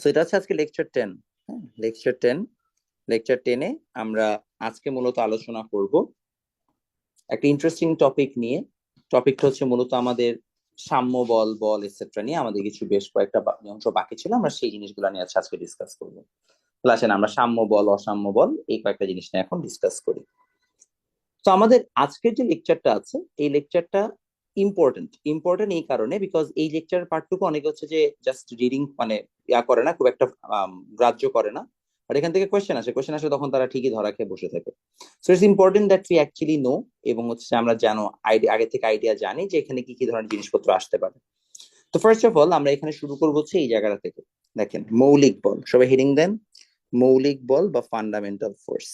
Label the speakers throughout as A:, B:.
A: So এটা হচ্ছে আজকে লেকচার 10। হ্যাঁ, লেকচার 10 আমরা আজকে মূলত আলোচনা করব একটা ইন্টারেস্টিং টপিক নিয়ে। টপিকটা হচ্ছে মূলত আমাদের সাম্য বল বল এটসেট্রা নিয়ে আমাদের কিছু বেশ কয়েকটা অংশ বাকি ছিল, আমরা সেই জিনিসগুলো নিয়ে আজকে ডিসকাস করবো। তাহলে আসেন আমরা সাম্য বল অসাম্য বল এই কয়েকটা জিনিস নিয়ে এখন ডিসকাস করি। তো আমাদের আজকের যে লেকচারটা আছে এই লেকচারটা ইম্পর্টেন্ট ইম্পর্টেন্ট এই কারণে, বিকজ এই লেকচার পার্টটুকু অনেকে হচ্ছে যে জাস্ট রিডিং মানে করে না, খুব একটা গ্রাহ্য করে না। আর এখান থেকে কোয়েশ্চেন আসে তখন তারা ঠিকই ধরা খেয়ে বসে থাকে। So it's important that we actually know, এবং হচ্ছে আমরা জানো আইডিয়া আগে থেকে আইডিয়া জানি যে এখানে কি কি ধরনের জিনিসপত্র আসতে পারে। তো ফার্স্ট অফ অল আমরা এখানে শুরু করবো হচ্ছে এই জায়গাটা থেকে। দেখেন মৌলিক বল, সবাই হেডিং দেন মৌলিক বল বা ফান্ডামেন্টাল ফোর্স।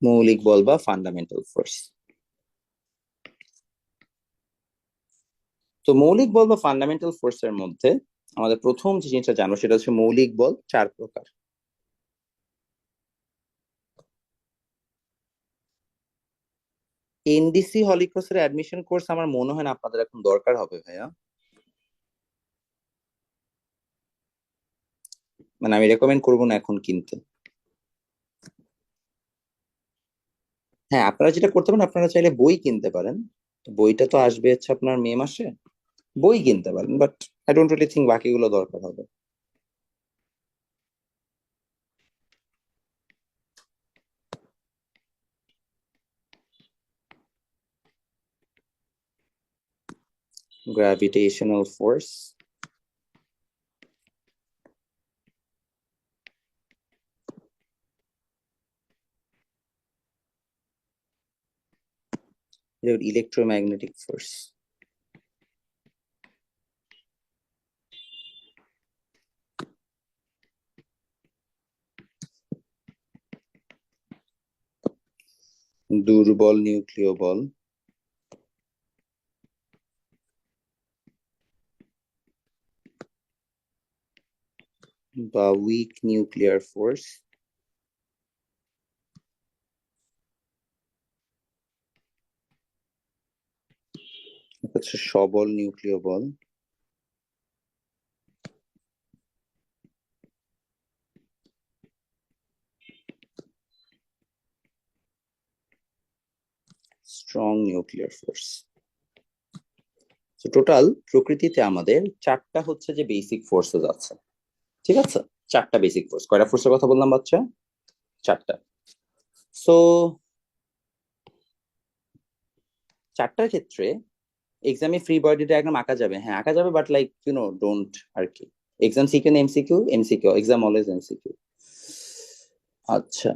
A: মৌলিক বল বা ফান্ডামেন্টাল ফোর্স। তো মৌলিক বল বা ফান্ডামেন্টাল ফোর্স এর মধ্যে আমাদের প্রথম যে জিনিসটা জানবো সেটা হচ্ছে মৌলিক বল 4 প্রকার। এনডিসি হলিক্রসের অ্যাডমিশন কোর্স আমার মনে হয় না আপনাদের এখন দরকার হবে ভাইয়া। মানে আমি রেকমেন্ড করবো না এখন কিনতে। হ্যাঁ, আপনারা যেটা করতে পারেন, আপনারা চাইলে বই কিনতে পারেন। তো বইটা তো আসবে হচ্ছে আপনার মে মাসে, বই কিনতে পারেন, but I don't really think বাকিগুলো দরকার হবে। গ্র্যাভিটেশনাল ফোর্স, ইলেকট্রোম্যাগনেটিক ফোর্স, দুর্বল নিউক্লিয় বল, বা উইক নিউক্লিয়ার ফোর্স, হচ্ছে সবল নিউক্লিয় বল, স্ট্রং নিউক্লিয়ার ফোর্স। টোটাল প্রকৃতিতে আমাদের 4টা হচ্ছে যে বেসিক ফোর্সেস আছে, ঠিক আছে? 4টা বেসিক ফোর্স। কয়টা ফোর্সের কথা বললাম বাচ্চা? 4টা। সো 4টার ক্ষেত্রে এক্সামে ফ্রি বডি ডায়াগ্রাম আঁকা যাবে, হ্যাঁ আঁকা যাবে, বাট লাইক ডোন্ট আর কি। এক্সাম সিকিউ না MCQ? MCQ, exam always MCQ. আচ্ছা,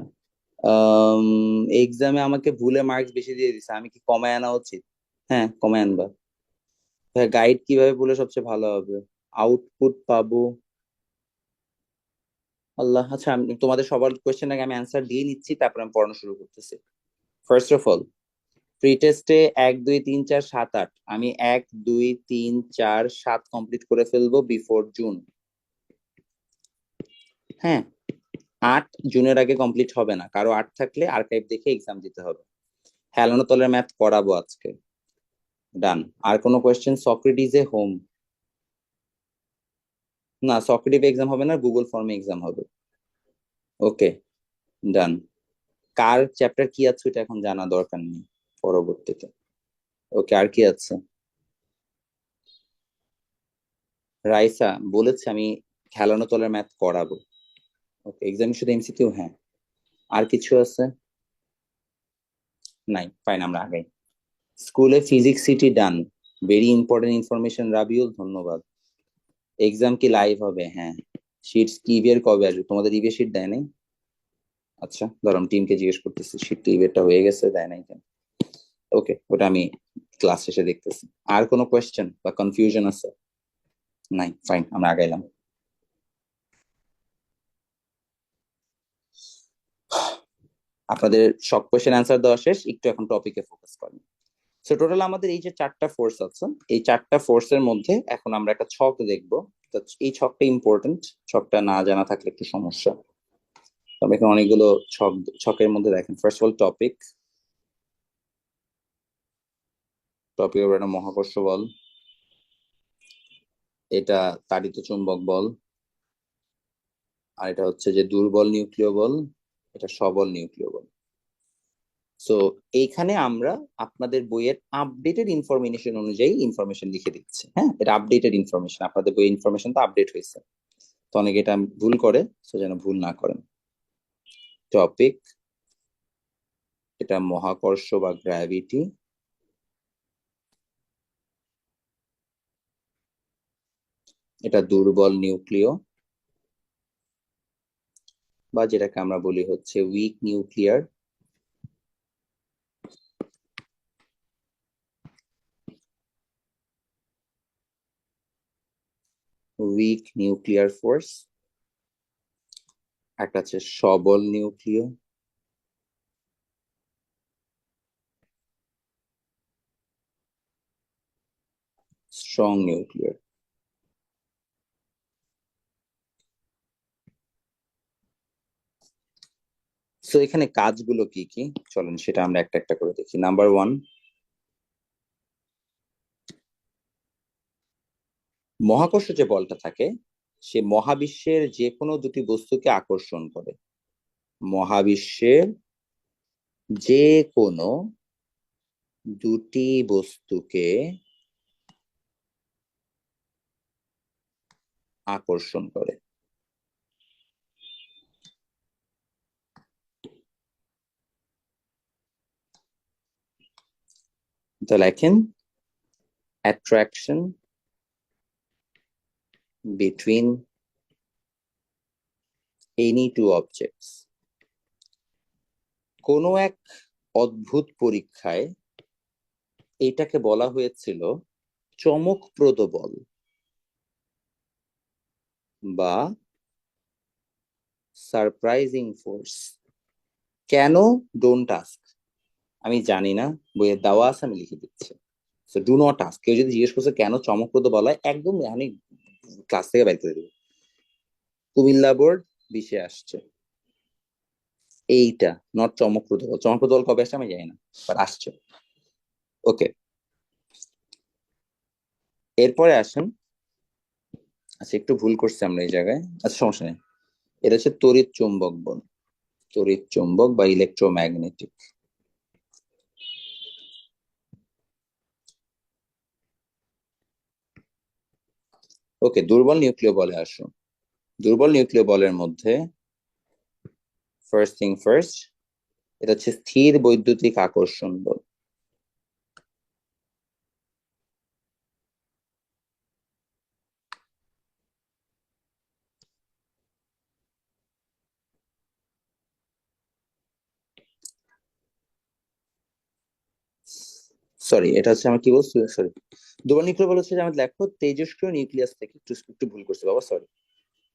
A: এক্সামে আমাকে ভুলে মার্কস বেশি দিয়ে দিছে, আমি কি কমায় আনা উচিত? হ্যাঁ, কমায় আনবা। গাইড কিভাবে বলে সবচেয়ে ভালো হবে? আউটপুট পাবো আল্লাহ। আচ্ছা, আমি তোমাদের সবার কোয়েশ্চেন আগে আমি অ্যান্সার দিয়ে নিচ্ছি, তারপর আমি পড়ানো শুরু করতেছি। ফার্স্ট অফ অল, প্রি টেস্টে 1 2 3 4 7 8, আমি 1 2 3 4 7 কমপ্লিট করে ফেলবো বিফোর জুন। হ্যাঁ, 8 জুনের আগে কমপ্লিট হবে না, কারো 8 থাকলে আর্কাইভ দেখে এক্সাম দিতে হবে। হেলানো তলের ম্যাথ করাবো আজকে। ডান। আর কোনো কোয়েশ্চেন? সক্রেটিস এ হোম? না, সক্রেটিভ এক্সাম হবে না, গুগল ফর্মে এক্সাম হবে। ওকে, ডান। কার চ্যাপ্টার কি আছে এটা এখন জানা দরকার নেই, পরবর্তীতে। ওকে, আর কি আছে? রাইসা বলেছে আমি খেলানো তলের ম্যাথ করাবো। ওকে, এক্সাম শুধু এমসিকিউ? হ্যাঁ। আর কিছু আছে? নাই, ফাইন, আমরা আগাই। স্কুলে ফিজিক্স সিটি ডান। ভেরি ইম্পর্টেন্ট ইনফরমেশন রাবিউল, ধন্যবাদ। এক্সাম কি লাইভ হবে? হ্যাঁ। শিট কি বের কবে আসবে? তোমাদের ইভে শিট দেয় নাই? আচ্ছা, ধরো টিমকে জিজ্ঞেস করতেছি, শিট ইভেটা হয়ে গেছে, দেয় নাই কেন? ওকে, ওটা আমি ক্লাস শেষে দেখতেছি। আর কোনো কোয়েশ্চেন বা কনফিউশন আছে? নাই, ফাইন, আমরা আগাইলাম। আপনাদের সব কোয়েশ্চেন অ্যান্সার দেওয়া শেষ, একটু এখন টপিকে ফোকাস করেন। সো টোটাল আমাদের এই যে 4টা ফোর্স আছে, এই 4টা ফোর্সের মধ্যে এখন আমরা একটা ছক দেখবো। তো এই ছকটা ইম্পর্টেন্ট, ছকটা না জানা থাকলে একটু সমস্যা। তবে এখানে অনেকগুলো ছকের মধ্যে দেখেন, first of all topic, topic একটা মহাকর্ষ বল, এটা তাড়িত চুম্বক বল, আর এটা হচ্ছে যে দুর্বল নিউক্লিয় বল, এটা সবল নিউক্লিয় বল। সো এইখানে আমরা আপনাদের বইয়ের আপডেটেড ইনফরমেশন অনুযায়ী ইনফরমেশন লিখে দিচ্ছি। হ্যাঁ, এটা আপডেটেড ইনফরমেশন, আপনাদের বইয়ের ইনফরমেশন তো আপডেট হয়েছে, তো অনেকে এটা ভুল করে, সো যেন ভুল না করেন। টপিক এটা মহাকর্ষ বা গ্র্যাভিটি, এটা দুর্বল নিউক্লিয় বা যেটাকে আমরা বলি হচ্ছে week nuclear, week nuclear force. একটা আছে সবল নিউক্লিয়, স্ট্রং নিউক্লিয়ার। সো এখানে কাজগুলো কি কি চলেন সেটা আমরা একটা একটা করে দেখি। নাম্বার 1, মহাকর্ষ যে বলটা থাকে সে মহাবিশ্বের যে কোনো দুটি বস্তুকে আকর্ষণ করে। মহাবিশ্বের যে কোনো দুটি বস্তুকে আকর্ষণ করে। তো লেখেন attraction between any two objects. কোনো এক অদ্ভুত পরীক্ষায় এটাকে বলা হয়েছিল চমকপ্রদ বল বা সারপ্রাইজিং ফোর্স। কেন? ডোন্ট আস্ক, আমি জানি না, বইয়ের দেওয়া আছে, আমি লিখে দিচ্ছি। So do not ask. কেউ যদি জিজ্ঞেস করছে কেন চমকপ্রদ বলা হয়, একদম আমি ক্লাস থেকে বের করে দেবো। কুমিল্লা বোর্ড 20-এ আসছে এইটা, নট চমকপ্রদ বল। চমকপ্রদ বল কবে আসছে আমি জানি না, বাট আসছে। ওকে, এরপরে আসেন। আচ্ছা, একটু ভুল করছি আমরা এই জায়গায়, আচ্ছা সমস্যা নেই। এটা হচ্ছে তড়িৎ চুম্বক বল, তড়িৎ চুম্বক বা ইলেকট্রোম্যাগনেটিক। ওকে, দুর্বল নিউক্লিয় বলে আসো। দুর্বল নিউক্লিয় বলের মধ্যে ফার্স্ট থিং ফার্স্ট, এটা হচ্ছে স্থির বৈদ্যুতিক আকর্ষণ বল। সরি, এটা হচ্ছে আমার কি বলছি, সরি। দুর্বল নিউক্লিয় বল হচ্ছে যে আমাদের লেখো তেজস্ক্রিয় নিউক্লিয়াস থেকে, একটু একটু ভুল করছি বাবা, সরি।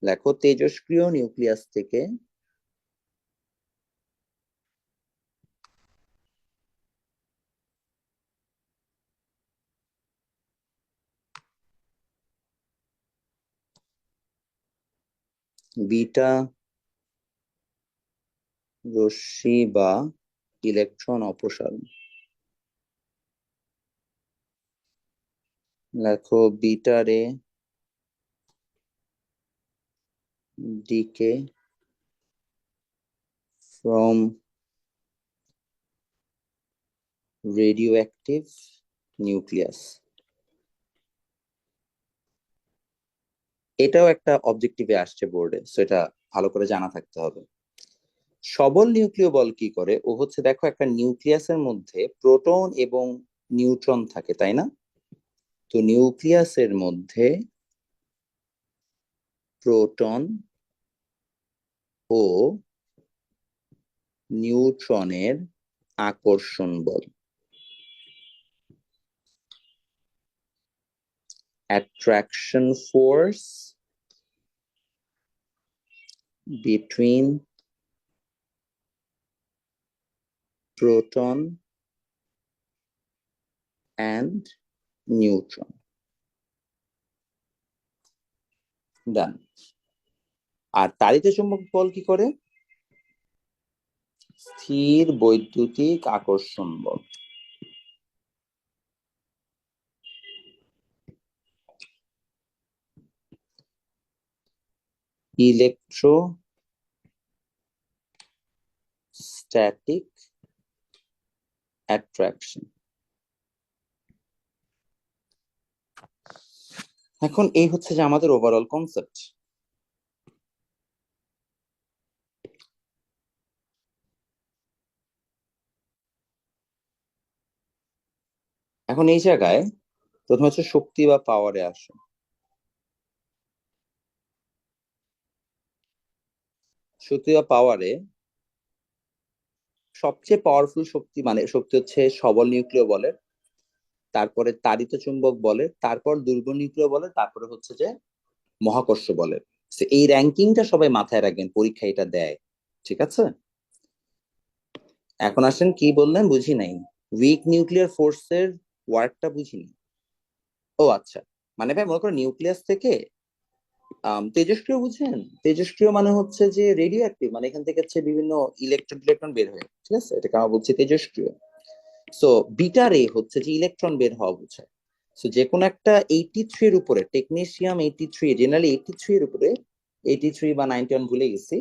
A: লেখো তেজস্ক্রিয় নিউক্লিয়াস থেকে বিটা রশ্মি বা ইলেকট্রন অপসারণ। লেখো বিটা রে ডিকে ফ্রম রেডিওঅ্যাক্টিভ নিউক্লিয়াস। এটাও একটা অবজেক্টিভে আসছে বোর্ডে, সো এটা ভালো করে জানা থাকতে হবে। সবল নিউক্লিয় বল কি করে? ও হচ্ছে দেখো একটা নিউক্লিয়াসের মধ্যে প্রোটন এবং নিউট্রন থাকে, তাই না? তো নিউক্লিয়াসের মধ্যে প্রোটন ও নিউট্রনের আকর্ষণ বল, attraction force between proton and neutron. Done. আর তাড়িত চুম্বক বল কি করে? স্থির বৈদ্যুতিক আকর্ষণ বল। Electrostatic attraction. এখন এই হচ্ছে যে আমাদের ওভারঅল কনসেপ্ট। এখন এই জায়গায় প্রথম হচ্ছে শক্তি বা পাওয়ারে আসো। শক্তি বা পাওয়ারে সবচেয়ে পাওয়ারফুল শক্তি মানে শক্তি হচ্ছে সবল নিউক্লিয় বলের, তারপরে তাড়িত চুম্বক বলের, তারপর দুর্বল নিউক্লিয় বলের, তারপরে হচ্ছে যে মহাকর্ষ বলের। So, এই র্যাঙ্কিংটা সবাই মাথায় রাখবেন, পরীক্ষা এটা দেয়। ঠিক আছে, এখন আসেন কি বললেন বুঝি নাই। উইক নিউক্লিয়ার ফোর্সের ওয়ার্কটা বুঝিনি। ও আচ্ছা, মানে ভাই মনে করো নিউক্লিয়াস থেকে তেজস্ক্রিয় বুঝেন? তেজস্ক্রিয় মানে হচ্ছে যে রেডিও অ্যাক্টিভ, মানে এখান থেকে হচ্ছে বিভিন্ন ইলেকট্রন বের হয়। ঠিক আছে, এটাকে আমরা বলছি তেজস্ক্রিয়। সো বিটা রে হচ্ছে যে ইলেকট্রন বের হওয়া বোঝায়। সো যে কোনো একটা 83 এর উপরে, টেকনিশিয়াম 83, জেনারেলি 83 এর উপরে, 83 বা 91 ভুলে গেছি,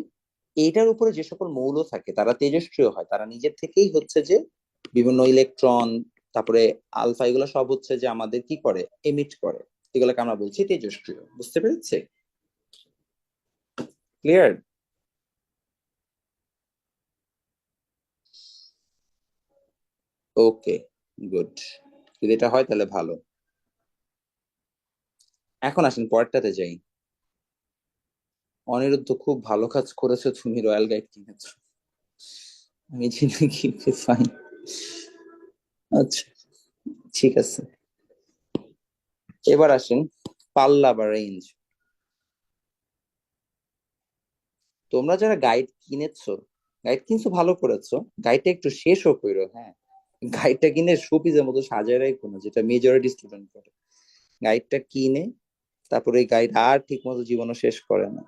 A: এইটার উপরে যে সকল মৌল থাকে তারা তেজস্ক্রিয় হয়। তারা নিজের থেকেই হচ্ছে যে বিভিন্ন ইলেকট্রন, তারপরে আলফা, এগুলো সব হচ্ছে যে আমাদের কি করে, এমিট করে। এগুলোকে আমরা বলছি তেজস্ক্রিয়। বুঝতে পেরেছে? ক্লিয়ার? ওকে, গুড। যদি এটা হয় তাহলে ভালো। এখন আসেন পরেরটাতে যাই। অনিরুদ্ধ, খুব ভালো কাজ করেছো, তুমি রয়্যাল গাইড কিনেছো। আমি চিনি কি, ফাইন। আচ্ছা, ঠিক আছে। এবার আসেন পাল্লা বা রেঞ্জ। তোমরা যারা গাইড কিনেছো, গাইড কিনছো ভালো করেছো, গাইডটা একটু শেষও করো। হ্যাঁ, গাইডটা কিনে শোপিজের মতো সাজায় রাখো না, যেটা মেজরিটি স্টুডেন্ট করে। গাইডটা কিনে তারপরে এই গাইড আর ঠিক মতো জীবনও শেষ করে না।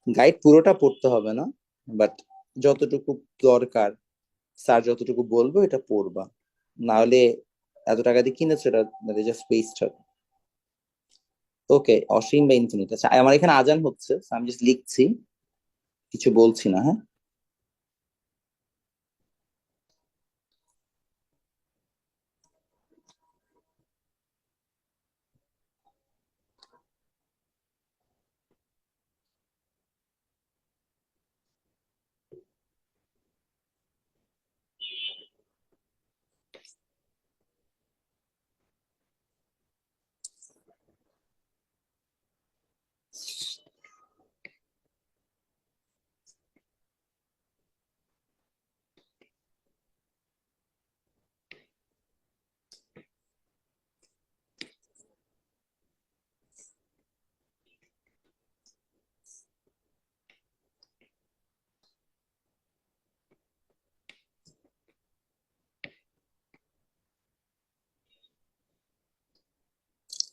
A: গাইড পুরোটা পড়তে হবে না, বাট যতটুকু দরকার, স্যার যতটুকু বলবো এটা পড়বা, না হলে এত টাকা দিয়ে কিনেছো, এটা জাস্ট ওয়েস্ট হবে। ওকে, অসীম বা ইনফিনিট। আচ্ছা, আমার এখানে আজান হচ্ছে, so আমি জাস্ট লিখছি, কিছু বলছি না। হ্যাঁ,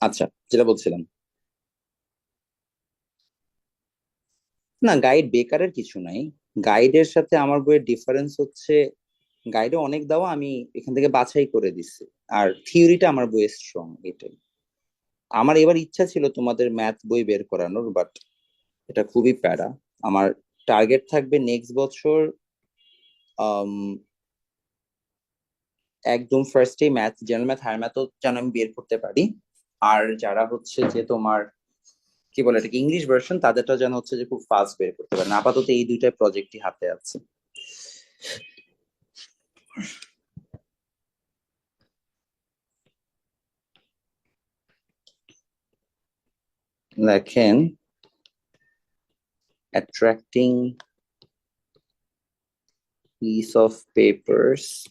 A: আচ্ছা, যেটা বলছিলাম, না গাইড বেকারের কিছু নাই। গাইডের সাথে আমার বইয়ের ডিফারেন্স হচ্ছে, গাইডে অনেক দেওয়া, আমি এখান থেকে বাছাই করে দিচ্ছি, আর থিওরিটা আমার বইয়ে স্ট্রং, এটাই। আমার এবার ইচ্ছা ছিল তোমাদের ম্যাথ বই বের করানোর, বাট এটা খুবই প্যারা। আমার টার্গেট থাকবে নেক্সট বছর আম, একদম ফার্স্টে ম্যাথ, জেনারেল ম্যাথ, হায়ার ম্যাথও যেন আমি বের করতে পারি। আর যারা হচ্ছে যে তোমার কি বলে এটাকে, ইংলিশ ভার্সন, তাদেরটা যেন হচ্ছে যে খুব ফাস্ট বের করতে পারে। আপাতত এই দুইটা প্রজেক্টই হাতে আছে। লেখেন attracting piece of papers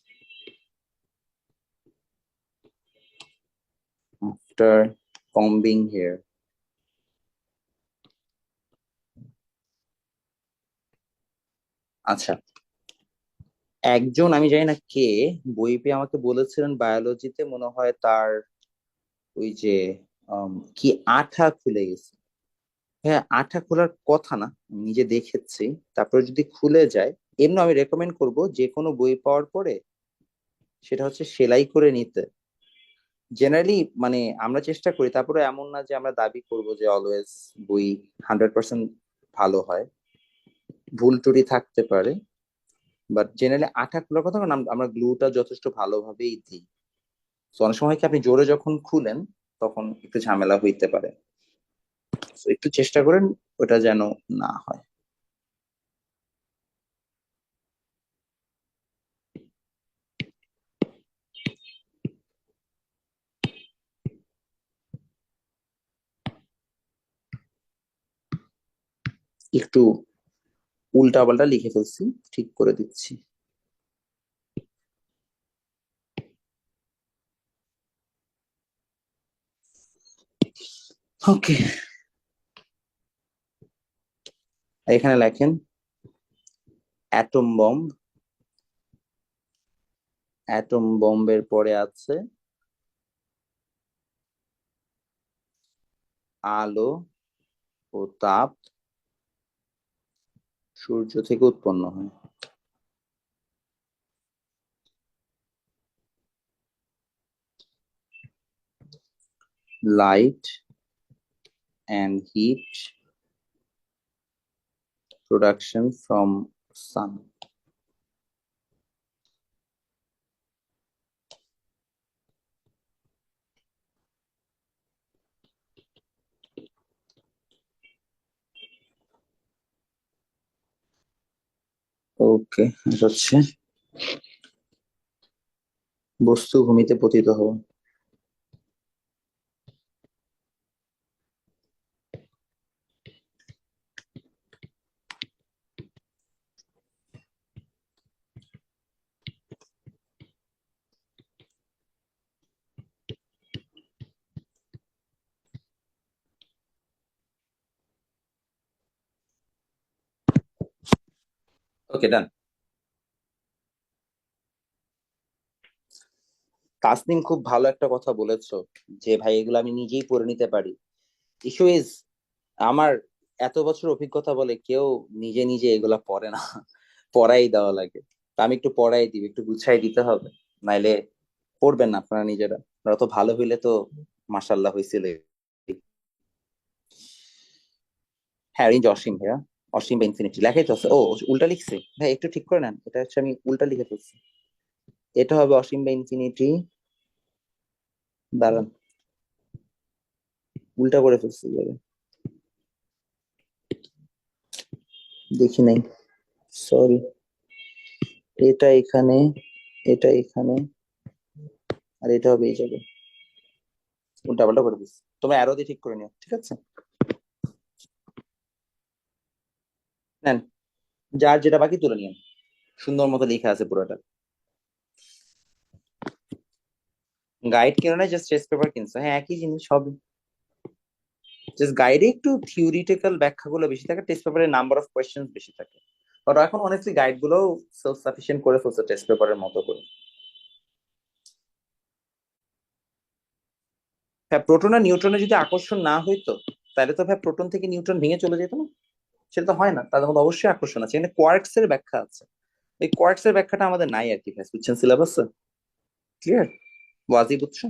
A: after combing hair. আচ্ছা, একজন আমি জানি না কে বই পেয়ে আমাকে বলেছিলেন, বায়োলজিতে মনে হয় তার ওই যে কি আঠা খুলে গেছে। হ্যাঁ, আঠা খোলার কথা না, আমি নিজে দেখেছি। তারপরে যদি খুলে যায়, এমনি আমি রেকমেন্ড করব যে কোনো বই পাওয়ার পরে সেটা হচ্ছে সেলাই করে নিতে। জেনারেলি মানে আমরা চেষ্টা করি, তারপরে এমন না যে আমরা দাবি করব যে অলওয়েজ বই 100% ভালো হয়, ভুল ত্রুটি থাকতে পারে, বাট জেনারেলি আঠা খোলার কথা কারণ আমরা গ্লুটা যথেষ্ট ভালোভাবেই দিই। তো অনেক সময় কি আপনি জোরে যখন খুলেন তখন একটু ঝামেলা হইতে পারে। তো একটু চেষ্টা করেন ওটা যেন না হয়। একটু উল্টা পাল্টা লিখে ফেলছি, ঠিক করে দিচ্ছি। ওকে, এখানে লেখেন অ্যাটম বম্ব। অ্যাটম বম্বের পরে আছে আলো ও তাপ সূর্য থেকে উৎপন্ন হয়। Light and heat production from sun. Okay, হচ্ছে বস্তু ভূমিতে পতিত হওয়া। ওকে, ডান। তাসনিম খুব ভালো একটা কথা বলেছো যে ভাই এগুলো আমি নিজেই পড়ে নিতে পারি। ইস্যু ইজ আমার এত বছর অভিজ্ঞতা বলে কেউ নিজে নিজে এগুলা পড়ে না, পড়াই দেওয়া লাগে। তা আমি একটু পড়াই দিব, একটু গুছাই দিতে হবে, নাইলে পড়বেন না আপনারা নিজেরা। আপনারা তো ভালো হইলে তো মাশাল্লাহ হয়েছিল। হ্যাঁ, রেঞ্জ অসীম ভাইয়া। অসীম বা ইনফিনিটি লেখাই তো আছে। ও, উল্টা লিখছে ভাই, একটু ঠিক করে নেন, এটা হচ্ছে আমি উল্টা লিখে ফেলছি। এটা হবে অসীম বা ইনফিনিটি। দাঁড়ান, উল্টা করে ফেলছি এবারে। দেখি নাই, সরি। এটা এখানে, এটা এখানে, আর এটা হবে এই জায়গায়। উল্টা পাল্টা করে দিচ্ছি, তোমরা অ্যারো দিয়ে ঠিক করে নিও, ঠিক আছে? নেন, যার যেটা বাকি তুলে নিন। সুন্দর মতো লেখা আছে পুরোটা। গাইড কেন না, জাস্ট টেস্ট পেপার কিনছো, হ্যাঁ একই জিনিস সব। জাস্ট গাইডে একটু থিওরিটিক্যাল ব্যাখ্যাগুলো বেশি থাকে, টেস্ট পেপারে নাম্বার অফ কোয়েশ্চেন বেশি থাকে। আর এখন অনেকলি গাইড গুলো সেলফ সাফিসিয়েন্ট করে ফেলছে টেস্ট পেপারের মতো করে। হ্যাঁ, প্রোটন আর নিউট্রনের যদি আকর্ষণ না হইতো তাহলে তো ভাই প্রোটন থেকে নিউট্রন ভেঙে চলে যেত না। সেটা তো হয় না, তাদের মধ্যে অবশ্যই আকর্ষণ আছে, এখানে কোয়ার্কস এর ব্যাখ্যা আছে। এই কোয়ার্কস এর ব্যাখ্যাটা আমাদের নাই আর কি ভাই, বুঝছেন সিলেবাসে? ক্লিয়ার? ওয়াজি বুঝছো?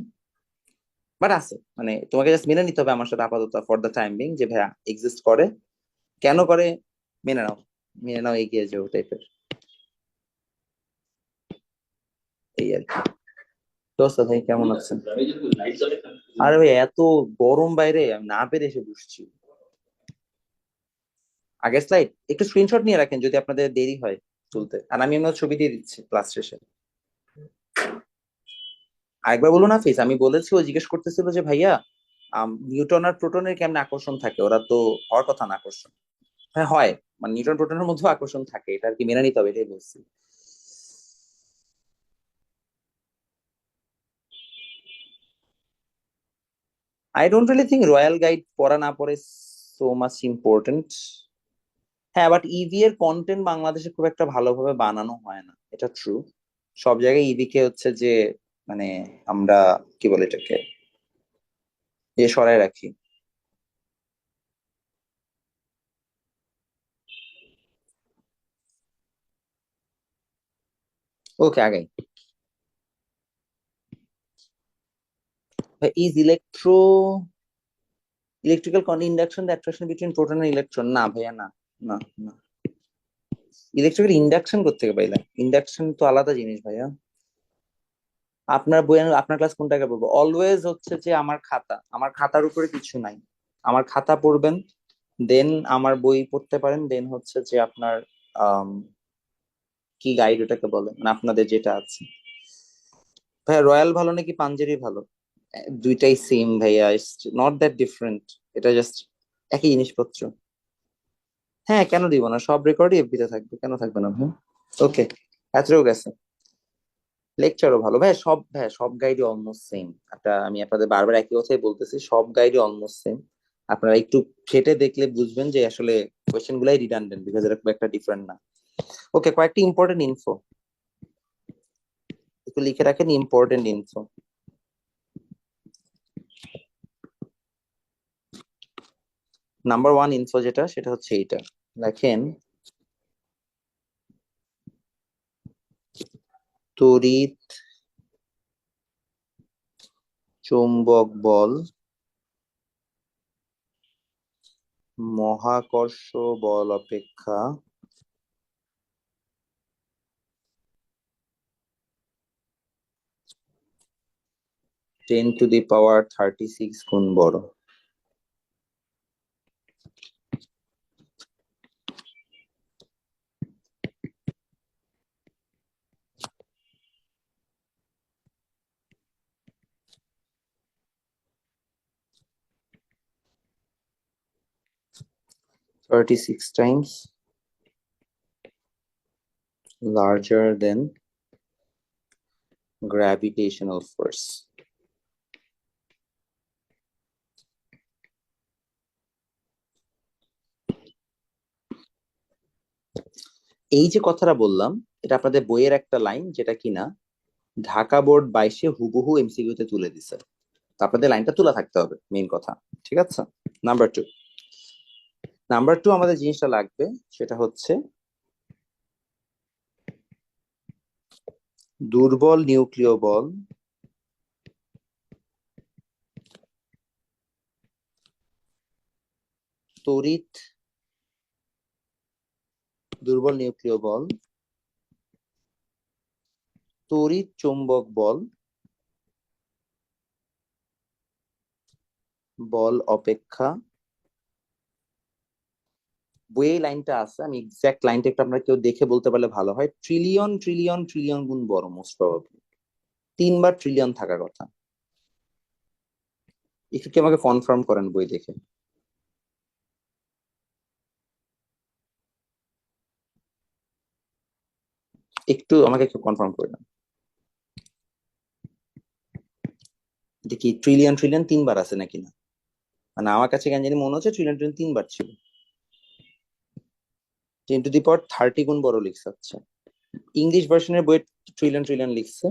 A: বাট আছে, মানে তোমাকে জাস্ট মেনে নিতে হবে আমার সাথে আপাতত ফর দ্য টাইম বিং, যে ভাইয়া এক্সিস্ট করে, কেন করে, মেনে নাও। মেনে নাও, এগিয়ে যাও টাইপের। এই আর কি। তো অবস্থা ভাই, কেমন আছেন? আরে ভাই, এত গরম বাইরে, আমি না পেরে এসে বসছি। আগের স্লাইড একটু স্ক্রিনশট নিয়ে রাখেন যদি আপনাদের দেরি হয় তুলতে, আর আমি এমনি ছবি দিয়ে দিচ্ছি ক্লাস শেষে। আরেকবার বলুন না ফিস, আমি বলেছি, ও জিজ্ঞেস করতেছিল যে ভাইয়া নিউটন আর প্রোটনের কেমন আকর্ষণ থাকে, ওরা তো হওয়ার কথা না আকর্ষণ। হ্যাঁ হয়, মানে নিউটন প্রোটনের মধ্যে আকর্ষণ থাকে, এটা আর কি মেনে নিতে হবে, এটাই বলছি। I don't really think royal guide পড়া না পড়ে সো মাচ ইম্পর্টেন্ট। হ্যাঁ, বাট ইভি এর কন্টেন্ট বাংলাদেশে খুব একটা ভালোভাবে বানানো হয় না, এটা ট্রু। সব জায়গায় ইভি কে হচ্ছে যে, মানে আমরা কি বলে এটাকে, সরাই রাখি। ওকে, আগাই। Is electro electrical induction, the attraction between proton and electron. না ভাইয়া, না না না। ইলেকট্রিক্যাল ইন্ডাকশন করতে পাইলাম, ইন্ডাকশন তো আলাদা জিনিস ভাইয়া। আপনার বই, আপনার ক্লাস কোনটাকে পড়বো? অলওয়েজ হচ্ছে যে আমার খাতা, আমার খাতার উপরে কিছু নাই। আমার খাতা পড়বেন, দেন আমার বই পড়তে পারেন, দেন হচ্ছে যে আপনার আম, কি গাইড ওটাকে বলে, মানে আপনাদের যেটা আছে। ভাইয়া রয়্যাল ভালো নাকি পাঞ্জেরি ভালো? দুইটাই সেম ভাইয়া, নট দ্যাট ডিফারেন্ট। এটা জাস্ট একই জিনিসপত্র। হ্যাঁ, কেন দিব না, সব রেকর্ডই এফবি তে থাকবে, কেন থাকবে না ভাই? ওকে, এতটাও গেছে। লেকচারও ভালো ভাই, সব গাইডই অলমোস্ট সেম। আমি আপনাদের বারবার একই কথাই বলতেছি, সব গাইডই অলমোস্ট সেম। আপনারা একটু ঘেটে দেখলে বুঝবেন যে আসলে কোয়েশ্চেন গুলাই রিডান্ডেন্ট, বিকজ এটা খুব একটা ডিফারেন্ট না। ওকে, কয়েকটি ইম্পর্টেন্ট ইনফো একটু লিখে রাখেন, important info. Number one info যেটা, সেটা হচ্ছে এইটা। দেখেন, তড়িৎ চৌম্বক বল মহাকর্ষ বল অপেক্ষা 10⁻36 গুণ বড়। Thirty-six times larger than gravitational force. এই যে কথাটা বললাম, এটা আপনাদের বইয়ের একটা লাইন, যেটা কিনা ঢাকা বোর্ড 22-এ হুবহু এমসিকিউ তে তুলে দিছে। তো আপনাদের লাইনটা তোলা থাকতে হবে, মেইন কথা। ঠিক আছে। নাম্বার টু আমাদের জিনিসটা লাগবে, সেটা হচ্ছে দুর্বল নিউক্লিয় বল তড়িৎ দুর্বল নিউক্লিয় বল তড়িৎ চৌম্বক বল অপেক্ষা, বইয়ে লাইনটা আছে, আমি এক্সাক্ট লাইনটা একটু আপনারা কেউ দেখে বলতে পারলে ভালো হয়। ট্রিলিয়ন ট্রিলিয়ন ট্রিলিয়ন গুণ বড়, মোস্ট প্রবাবলি 3 বার ট্রিলিয়ন থাকার কথা। একটু কি আমাকে কনফার্ম করেন বই দেখে? একটু আমাকে একটু কনফার্ম করে দেন। এটা কি ট্রিলিয়ন ট্রিলিয়ন 3 বার আছে নাকি না? মানে আমার কাছে কেন জানি মনে হচ্ছে ট্রিলিয়ন ট্রিলিয়ন 3 বার ছিল। 10⁻30 গুণ বড় লিখছে, আচ্ছা। ইংলিশ ভার্সনের বই ট্রিলিয়ন ট্রিলিয়ন লিখছে,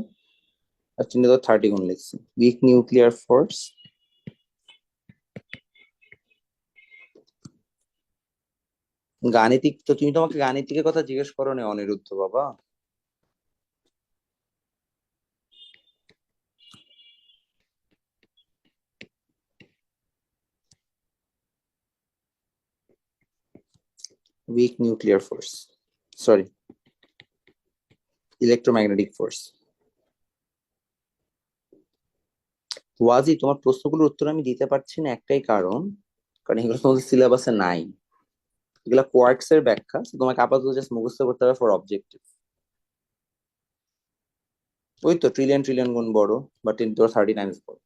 A: আর 10⁻30 গুণ লিখছে। উইক নিউক্লিয়ার ফোর্স, গাণিতিক তো, তুমি তো আমাকে গাণিতিকের কথা জিজ্ঞেস করো না অনিরুদ্ধ বাবা। Weak nuclear force, sorry, electromagnetic force. Waji, তোমার প্রশ্নগুলোর উত্তর আমি দিতে পারছি না একটাই কারণ, কারণ এগুলো তোমাদের সিলেবাসে নাই। এগুলা কোয়ার্কস এর ব্যাখ্যা, so তোমাকে আপাতত জাস্ট মুখস্থ করতে হবে ফর অবজেক্টিভ। ওই তো ট্রিলিয়ন ট্রিলিয়ন গুণ বড়, বা 10⁻30 টাইমস বড়।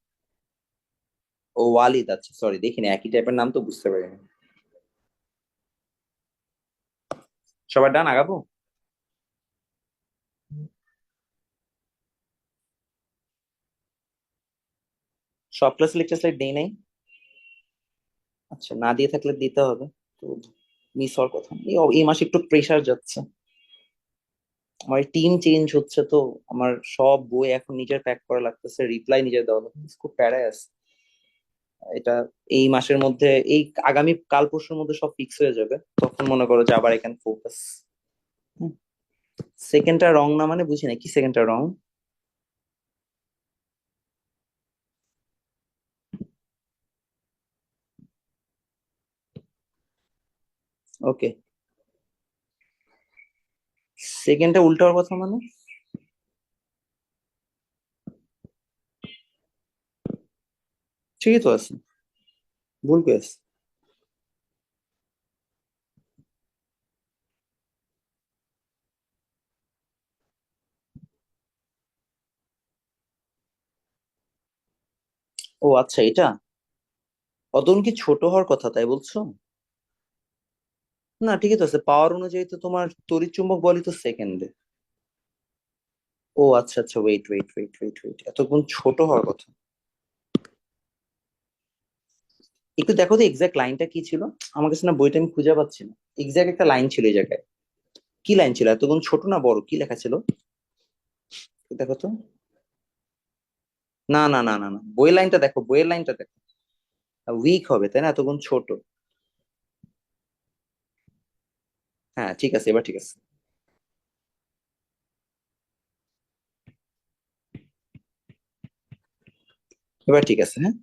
A: ও ওয়ালিদ, আচ্ছা সরি, দেখিনি, একই টাইপের নাম তো বুঝতে পারিনি। সবার ডান, আগাবো? সব ক্লাস লেকচার স্লাইড নেই নাই? আচ্ছা, না দিয়ে থাকলে দিতে হবে। তো মিস হওয়ার কথা, এই মাসে একটু প্রেসার যাচ্ছে। আমার টিম চেঞ্জ হচ্ছে তো, আমার সব বই এখন নিজের প্যাক করা লাগতেছে, রিপ্লাই নিজের দেওয়া লাগতেছে, খুব প্যারায় আছে। এটা এই মাসের মধ্যে, এই আগামী কাল পরশুর মধ্যে সব ফিক্স হয়ে যাবে, তখন মনে করো যে আবার আই ক্যান ফোকাস। সেকেন্ডটা রং না মানে বুঝি না, কি সেকেন্ডটা রং? ওকে, সেকেন্ডটা উল্টো হওয়ার কথা মানে? ঠিকই তো আছে, ভুল পেয়েছ। ও আচ্ছা, এটা অতন কি ছোট হওয়ার কথা তাই বলছো? না ঠিকই তো আছে, পাওয়ার অনুযায়ী তো তোমার তড়িৎ চুম্বক বলই তো সেকেন্ডে। ও আচ্ছা আচ্ছা, wait wait wait wait wait, এতক্ষণ ছোট হওয়ার কথা। একটু দেখো তো এক্সাক্ট লাইনটা কি ছিল, আমার কাছে না বইটা আমি খুঁজে পাচ্ছি না। এক্সাক্ট একটা লাইন ছিল এই জায়গায়, কি লাইন ছিল? এতক্ষণ ছোট না বড়, কি লেখা ছিল? একটু দেখো তো। না না না না না, বইয়ের লাইনটা দেখো, বইয়ের লাইনটা দেখো। উইক হবে তাই না, এতক্ষণ ছোট। হ্যাঁ ঠিক আছে, এবার ঠিক আছে। এবার ঠিক আছে, হ্যাঁ।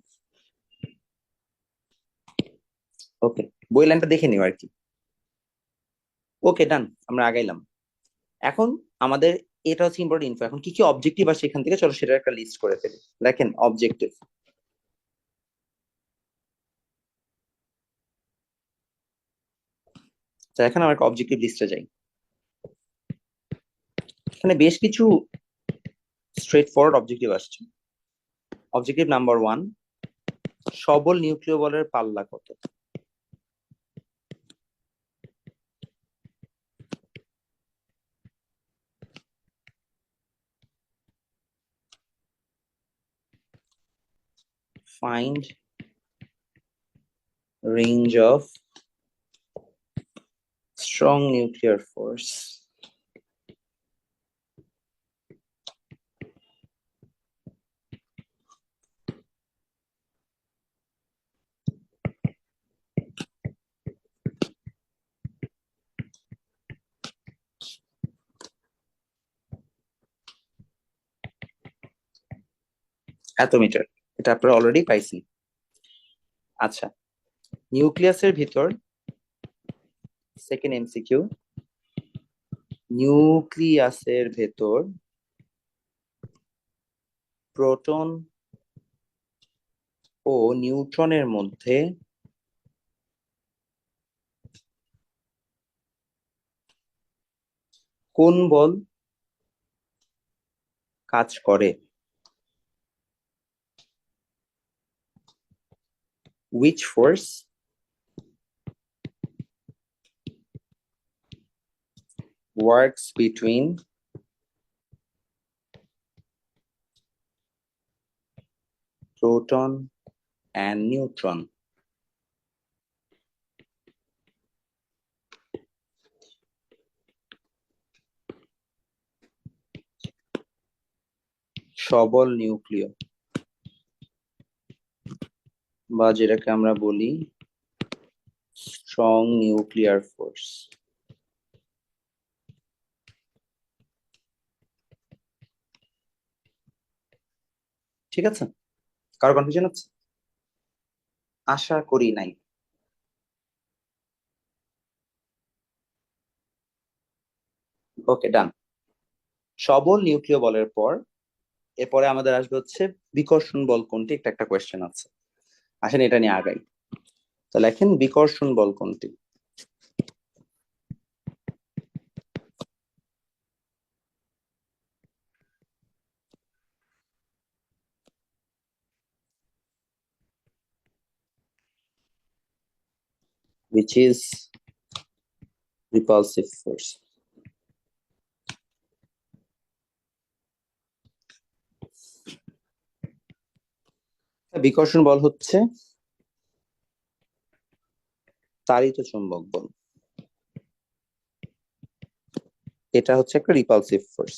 A: ওকে, বই লাইনটা দেখে নিও আর কি। ওকে ডান, আমরা আগাইলাম। এখন আমাদের এটা হচ্ছে ইম্পর্টেন্ট ইনফো, এখন কি কি অবজেক্টিভ আছে এখান থেকে, চলো সেটা একটা লিস্ট করে ফেলি। দেখেন অবজেক্টিভ, তো এখন আমরা একটা অবজেক্টিভ লিস্টে যাই। এখানে বেশ কিছু স্ট্রেট ফরওয়ার্ড অবজেক্টিভ আসছে। অবজেক্টিভ নাম্বার ওয়ান, সবল নিউক্লিয় বলের পাল্লা কত? Find range of strong nuclear force. এত মিটার, এটা আপনারা অলরেডি পাইছি। আচ্ছা, নিউক্লিয়াসের ভিতর, সেকেন্ড এমসিকিউ, নিউক্লিয়াসের ভেতর প্রোটন ও নিউট্রনের মধ্যে কোন বল কাজ করে? Which force works between proton and neutron? সবল নিউক্লিয়, বা যেটাকে আমরা বলি স্ট্রং নিউক্লিয়ার ফোর্স। ঠিক আছে, কারো কনফিউশন আছে? আশা করি নাই। ওকে ডান। সবল নিউক্লিয় বলের পর এরপরে আমাদের আসবে হচ্ছে বিকর্ষণ বল কোনটি, একটা একটা কোয়েশ্চেন আছে। আসেন এটা নিয়ে আগাই। তো লেখেন বিকর্ষণ বল কোনটি। Which is repulsive force. বিকর্ষণ বল হচ্ছে তাড়িত চুম্বক বল, এটা হচ্ছে একটা রিপালসিভ ফোর্স।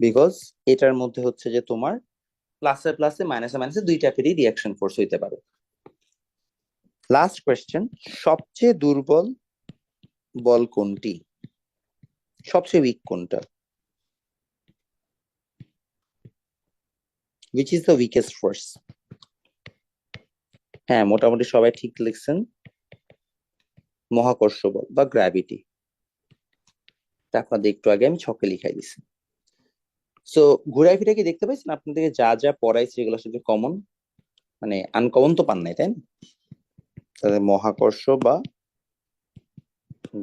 A: বিকজ এটার মধ্যে হচ্ছে যে তোমার প্লাসে প্লাসে মাইনাসে মাইনাসে দুই টাইপেরই রিয়াকশন ফোর্স হইতে পারে। লাস্ট কোয়েশ্চেন, সবচেয়ে দুর্বল বল কোনটি, সবচেয়ে উইক কোনটা? Which is the weakest force? হ্যাঁ মোটামুটি সবাই ঠিক লিখছেন। মহাকর্ষ বল বা গ্র্যাভিটি। আপনাদের একটু আগে আমি ছকে লিখাই দিছি। সো ঘুরাই ফিরে কি দেখতে পাইছেন আপনাদেরকে যা যা পড়াইছে এগুলো আসলে কমন, মানে আনকমন তো পান নাই তাই না? তাহলে মহাকর্ষ বা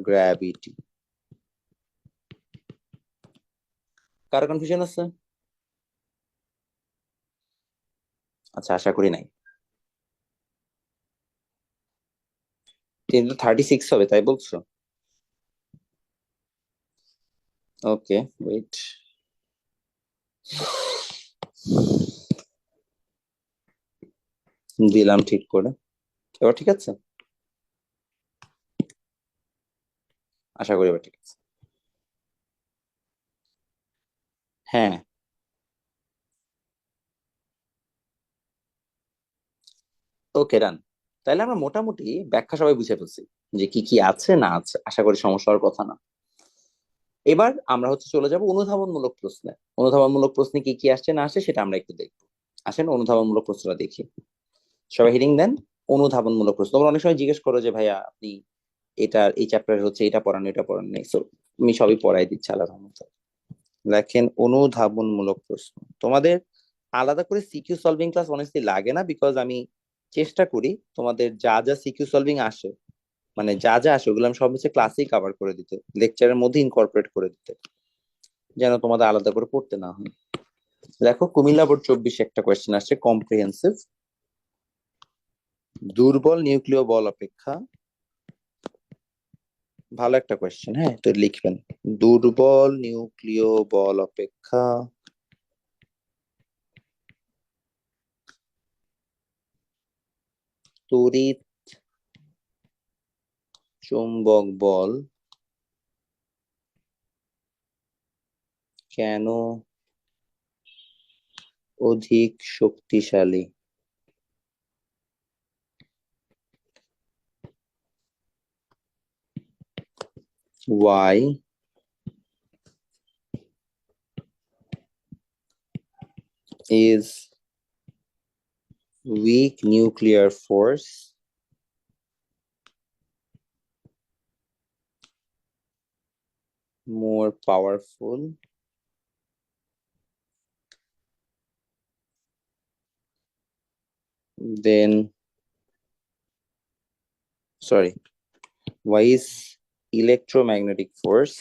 A: গ্র্যাভিটি। কারো কনফিউশন আছে? আচ্ছা, আশা করি নাই। 36 হবে তাই বলছো? ওকে, ওয়েট। দিলাম ঠিক করে। এবার ঠিক আছে? আশা করি এবার ঠিক আছে। হ্যাঁ। ওকে, রান। তাহলে আমরা মোটামুটি ব্যাখ্যা সবাই বুঝে ফেলছি যে কি কি আছে না আছে, আশা করি সমস্যা হওয়ার কথা না। এবার আমরা হচ্ছে চলে যাব অনুধাবনমূলক প্রশ্নে। অনুধাবনমূলক প্রশ্নে কি কি আসছে না আসছে সেটা আমরা একটু দেখবো। আসেন অনুধাবনমূলক প্রশ্নটা দেখি। সবাই হিডিং দেন। অনুধাবনমূলক প্রশ্ন তোমরা অনেক সময় জিজ্ঞেস করো যে ভাইয়া আপনি এই চ্যাপ্টার হচ্ছে এটা পড়ানো এটা পড়ানো নেই, সো আমি সবই পড়াই দিচ্ছি আলাদা মতো। দেখেন অনুধাবনমূলক প্রশ্ন তোমাদের আলাদা করে সিকিউ সলভিং ক্লাস অনেস্টলি লাগে না, বিকজ আমি চেষ্টা করি তোমাদের যা যা সিকিউ সলভিং আসে, মানে যা যা আসে ওগুলো আমি সব হচ্ছে ক্লাসেই কভার করে দিতে, লেকচারের মধ্যে ইনকর্পোরেট করে দিতে, যেন তোমাদের আলাদা করে পড়তে না হয়। দেখো কুমিল্লা বোর্ড 24 একটা কোয়েশ্চেন আসছে কম্প্রিহেন্সিভ। দুর্বল নিউক্লিয় বল অপেক্ষা, ভালো একটা কোয়েশ্চেন, হ্যাঁ তো লিখবেন দুর্বল নিউক্লিয় বল অপেক্ষা তড়িৎ চুম্বক বল কেন অধিক শক্তিশালী? Why is weak nuclear force more powerful than, sorry, why is electromagnetic force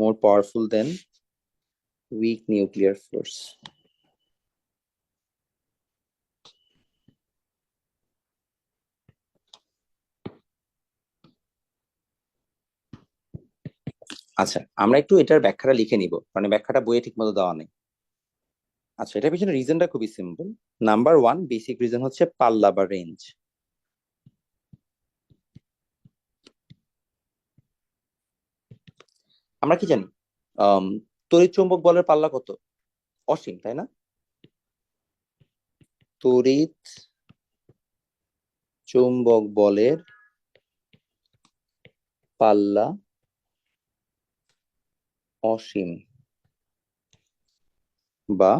A: more powerful than weak nuclear force? আচ্ছা, আমরা একটু এটার ব্যাখ্যাটা লিখে নিব, মানে ব্যাখ্যাটা বইয়ে ঠিক মতো দেওয়া নেই। আচ্ছা, এটার পিছনে রিজনটা খুবই simple. Number one basic reason হচ্ছে পাল্লা বা রেঞ্জ। আমরা কি জানি আহ তড়িৎ চৌম্বক বলের পাল্লা কত? অসীম, তাই না? তড়িৎ চৌম্বক বলের পাল্লা অসীম, বা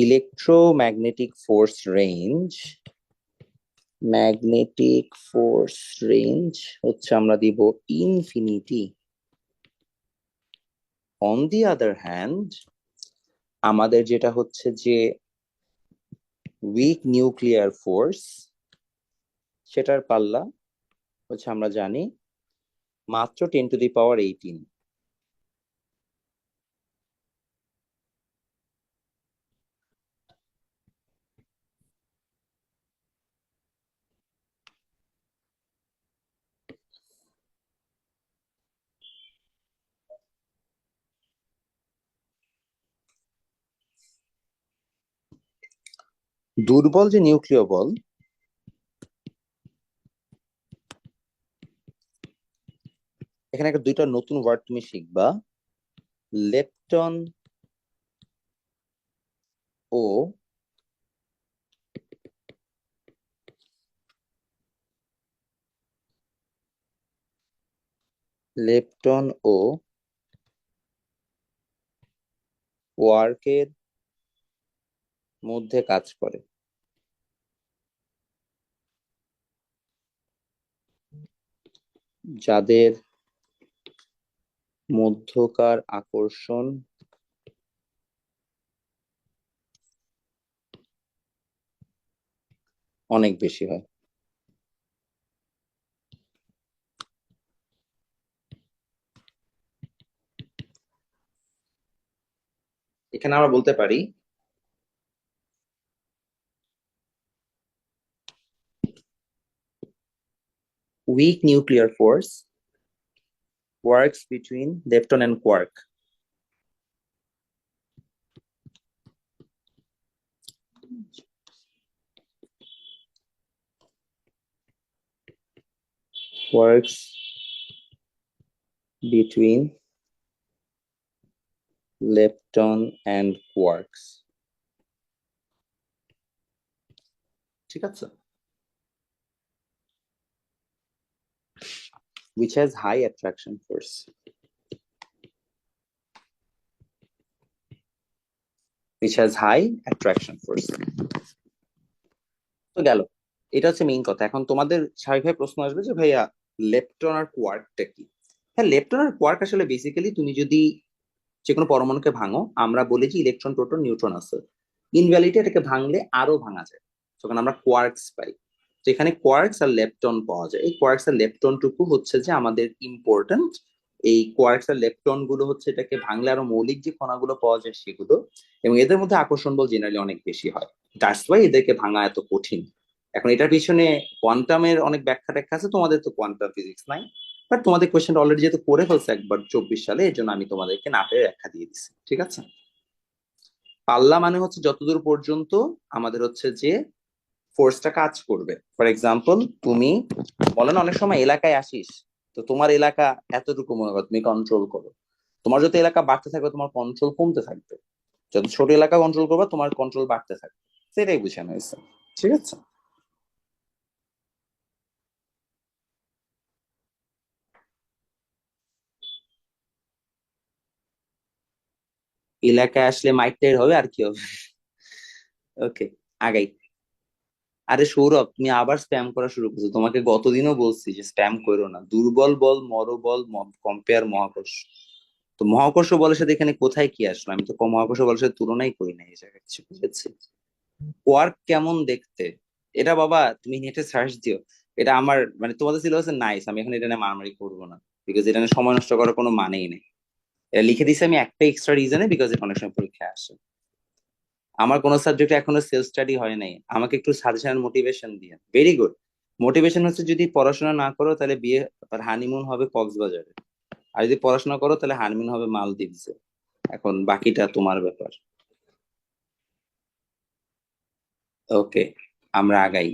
A: electromagnetic force range, magnetic force range হচ্ছে আমরা দিব infinity. On the other hand আমাদের যেটা হচ্ছে যে উইক নিউক্লিয়ার ফোর্স, সেটার পাল্লা হচ্ছে আমরা জানি মাত্র 10⁻18। দুর্বল যে নিউক্লিয় বল, এখানে একটা দুইটা নতুন ওয়ার্ড তুমি শিখবা, লেপটন ও লেপটন ও ওয়ার্কের মধ্যে কাজ করে। যাদের মধ্যকার আকর্ষণ অনেক বেশি হয়। এখানে আমরা বলতে পারি weak nuclear force works between lepton and quark. Works between lepton and quarks. ঠিক আছে? Which has high attraction force. Which has high attraction force. তো গেল, এটা হচ্ছে মেইন কথা। এখন তোমাদের স্বাভাবিকভাবে প্রশ্ন আসবে যে ভাইয়া লেপটন আর কোয়ার্কটা কি? হ্যাঁ, লেপটন আর কোয়ার্ক আসলে বেসিক্যালি তুমি যদি যে কোনো পরমাণুকে ভাঙো, আমরা বলি যে ইলেকট্রন প্রোটন নিউট্রন আছে, ইন রিয়ালিটি এটাকে ভাঙলে আরো ভাঙা যায়, তখন আমরা কোয়ার্কস পাই। যেখানে কোয়ার্কস আর লেপটন পাওয়া যায়, এই কোয়ার্কস আর লেপটন টুকু হচ্ছে যে আমাদের ইম্পর্টেন্ট। এই কোয়ার্কস আর লেপটন গুলো হচ্ছে এটাকে ভাঙলে আরো মৌলিক যে কণাগুলো পাওয়া যায় সেগুলো, এবং এদের মধ্যে আকর্ষণ বল জেনারেলি অনেক বেশি হয়। দ্যাটস ওয়াই এদেরকে ভাঙা এত কঠিন। এখন এটার পিছনে কোয়ান্টামের অনেক ব্যাখ্যা ট্যাখ্যা আছে, তোমাদের তো কোয়ান্টাম ফিজিক্স নাই, বাট তোমাদের কোয়েশ্চেন অলরেডি যেহেতু করে ফেলছে একবার 24 সালে, এর জন্য আমি তোমাদেরকে না পেরে ব্যাখ্যা দিয়ে দিচ্ছি। ঠিক আছে? পাল্লা মানে হচ্ছে যতদূর পর্যন্ত আমাদের হচ্ছে যে ফোর্সটা কাজ করবে। ফর এক্সাম্পল, তুমি বলেন অনেক সময় এলাকায় আসিস, তো তোমার এলাকা এতটুকু মনে করো তুমি কন্ট্রোল করো, তোমার যত এলাকা বাড়তে থাকবে তোমার কন্ট্রোল কমতে থাকবে, যত ছোট এলাকা কন্ট্রোল করবে তোমার কন্ট্রোল বাড়তে থাকবে। সেটাই বুঝানো হয়েছে। ঠিক আছে? এলাকায় আসলে মাইকটাই হবে, আর কি হবে? ওকে, আগাই। আরে সৌরভ, তুমি আবার স্প্যাম করা শুরু করছো। তোমাকে গতদিনও বলছি যে স্প্যাম করো না। দুর্বল বল মরবল কম্পেয়ার মহাকর্ষ। তো মহাকর্ষ বলের সাথে এখানে কোথায় কি আসলো? আমি তো মহাকর্ষ বলের সাথে তুলনাই করি না এই জায়গায় কিছু, বুঝেছি। কোয়ার্ক কেমন দেখতে, এটা বাবা তুমি নেটে সার্চ দিও। এটা আমার মানে তোমাদের সিলেবাসে নাইস, আমি এখন এটা নিয়ে মারামারি করবো না, বিকজ এটা নিয়ে সময় নষ্ট করার কোনো মানেই নেই। এটা লিখে দিছি আমি একটা এক্সট্রা রিজনে, বিকজ এটা অনেক সময় পরীক্ষায় আসে। আমার কোনো সাবজেক্টে এখনো সেলফ স্টাডি হয় নাই, আমাকে একটু সাজেশন মোটিভেশন দিয়ে। Very good. মোটিভেশন হচ্ছে যদি পড়াশোনা না করো তাহলে বিয়ে হানিমুন হবে কক্সবাজারে, আর যদি পড়াশোনা করো তাহলে হানিমুন হবে মালদ্বীপসে। এখন বাকিটা তোমার ব্যাপার। ওকে, আমরা আগাই।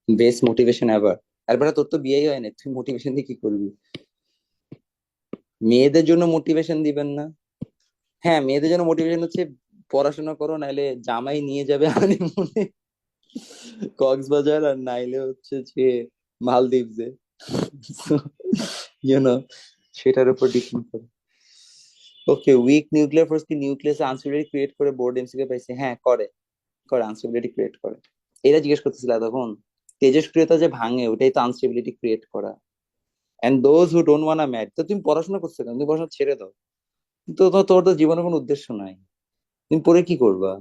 A: Best motivation ever. এরপরে তোর তো বিয়েই হয় না, তুই মোটিভেশন দিয়ে কি করবি? মেয়েদের জন্য মোটিভেশন দিবেন না? হ্যাঁ, মেয়েদের জন্য মোটিভেশন হচ্ছে পড়াশোনা করো, নাইলে জামাই নিয়ে যাবে হানিমুনে কক্সবাজার, আর নাইলে হচ্ছে যে মালদ্বীপসে। ইউনো, সেটার উপর ডিপেন্ড করে। ওকে, উইক নিউক্লিয়ার ফোর্স কি নিউক্লিয়াসে আনস্টেবিলিটি ক্রিয়েট করে? বোর্ড এমসিকিউ পাইছে। হ্যাঁ করে, করে আনস্টেবিলিটি ক্রিয়েট করে। এটা জিজ্ঞেস করতেছিল তখন, তেজস্ক্রিয়তা যে ভাঙে ওটাই তো আনস্টেবিলিটি ক্রিয়েট করা। And those who don't wanna mat, তো তুমি পড়াশোনা করছো কেন? তুমি পড়াশোনা ছেড়ে দাও। তোর তো জীবনে কোনো উদ্দেশ্য নাই, তুমি পড়ে কি করবা?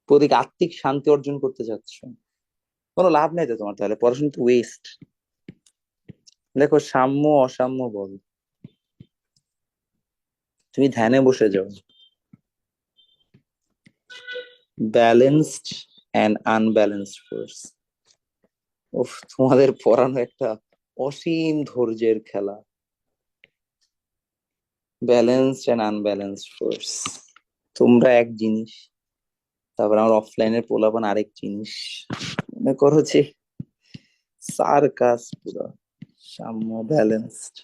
A: প্রতিক আত্মিক শান্তি অর্জন করতে চাচ্ছ, কোনো লাভ নাই তো তোমার, তাহলে পড়াশোনা তো ওয়েস্ট। দেখো, সাম্য অসাম্য বল, তুমি ধ্যানে বসে যাও। Balanced and unbalanced force. উফ, তোমাদের পড়ানো একটা অসীম ধৈর্যের খেলা। ব্যালেন্সড অ্যান্ড আনব্যালেন্সড ফোর্স, তোমরা এক জিনিস, তারপর আমার অফলাইনের পোলাপান আরেক জিনিস। মনে করো যে সার্কাস পুরো, সাম্য ব্যালেন্সড।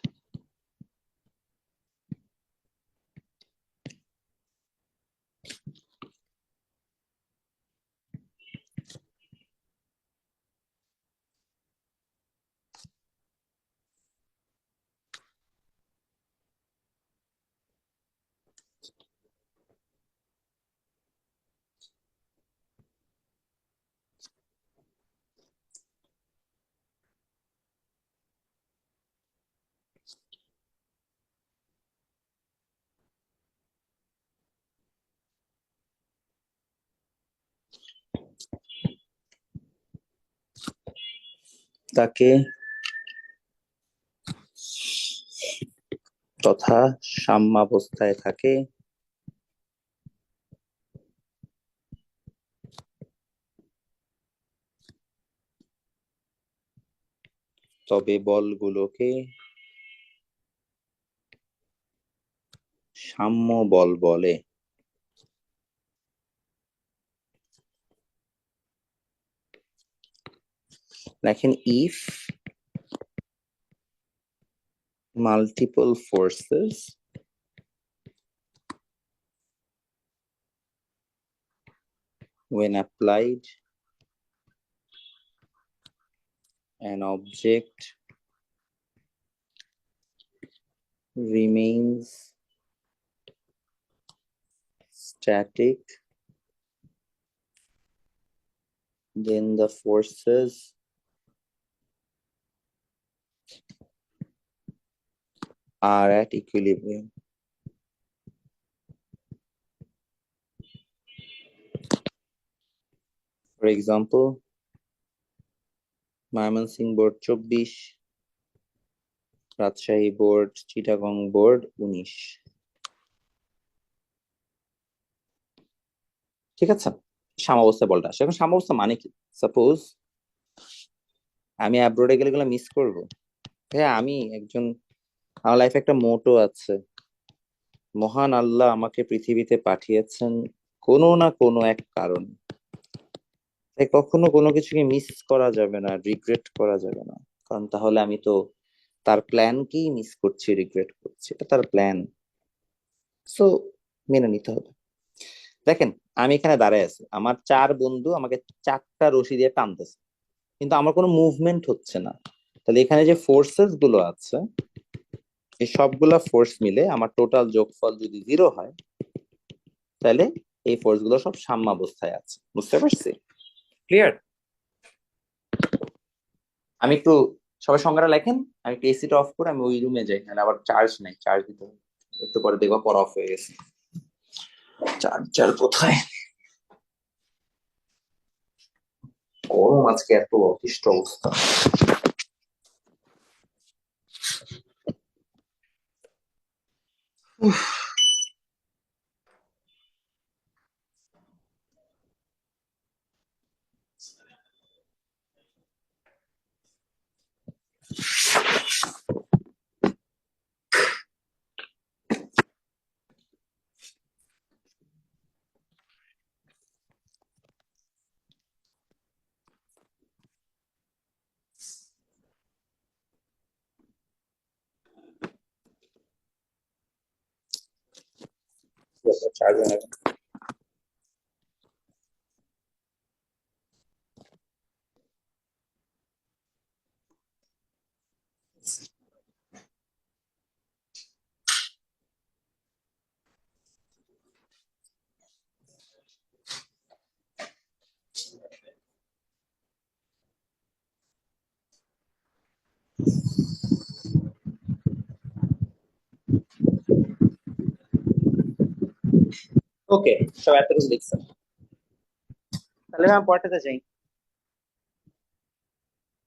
A: তাকে তথা সাম্যাবস্থায় থাকে, তবে বলগুলোকে সাম্য বল বলে। লেখেন if multiple forces when applied an object remains static, then the forces are at equilibrium. For example, Mymensingh board 24, Rajshahi board, Chittagong board 19। ঠিক আছে, সাম্যাবস্থা বলটা আসে। এখন সাম্যাবস্থা মানে কি? সাপোজ আমি অ্যাব্রোডে গেলে গেলে মিস করবো। হ্যাঁ, আমি একজন, আমার লাইফে একটা মোটো আছে, মহান আল্লাহ আমাকে পৃথিবীতে পাঠিয়েছেন কোনো না কোনো এক কারণ। তাই কখনো কোনো কিছুকে মিস করা যাবে না, রিগ্রেট করা যাবে না, কারণ তাহলে আমি তো তার প্ল্যানকেই মিস করছি, রিগ্রেট করছি। এটা তার প্ল্যান, সো মেনে নিতে হবে। দেখেন, আমি এখানে দাঁড়ায় আছি, আমার 4 বন্ধু আমাকে 4টা রশি দিয়ে টানতেছে, কিন্তু আমার কোনো মুভমেন্ট হচ্ছে না। তাহলে এখানে যে ফোর্সেস গুলো আছে, এই সবগুলা ফোর্স মিলে আমার টোটাল যোগফল যদি 0 হয়, তাহলে এই ফোর্স গুলো সব সাম্যাবস্থায় আছে। বুঝতে পারছি? ক্লিয়ার? আমি একটু, সবাই সংজ্ঞাটা লেখেন। আমি একটু এসিটা অফ করে আমি ওই রুমে যাই, নাহলে আবার চার্জ নাই, চার্জ দিতে হবে। একটু পরে দেখবো পর অফ হয়ে গেছে। চার্জার কোথায়? গরম আজকে, এত অতিষ্ঠ অবস্থা। চার্জ নেই। ওকে, সব এতটুকু দেখছেন, তাহলে আমি পড়াতে যাই।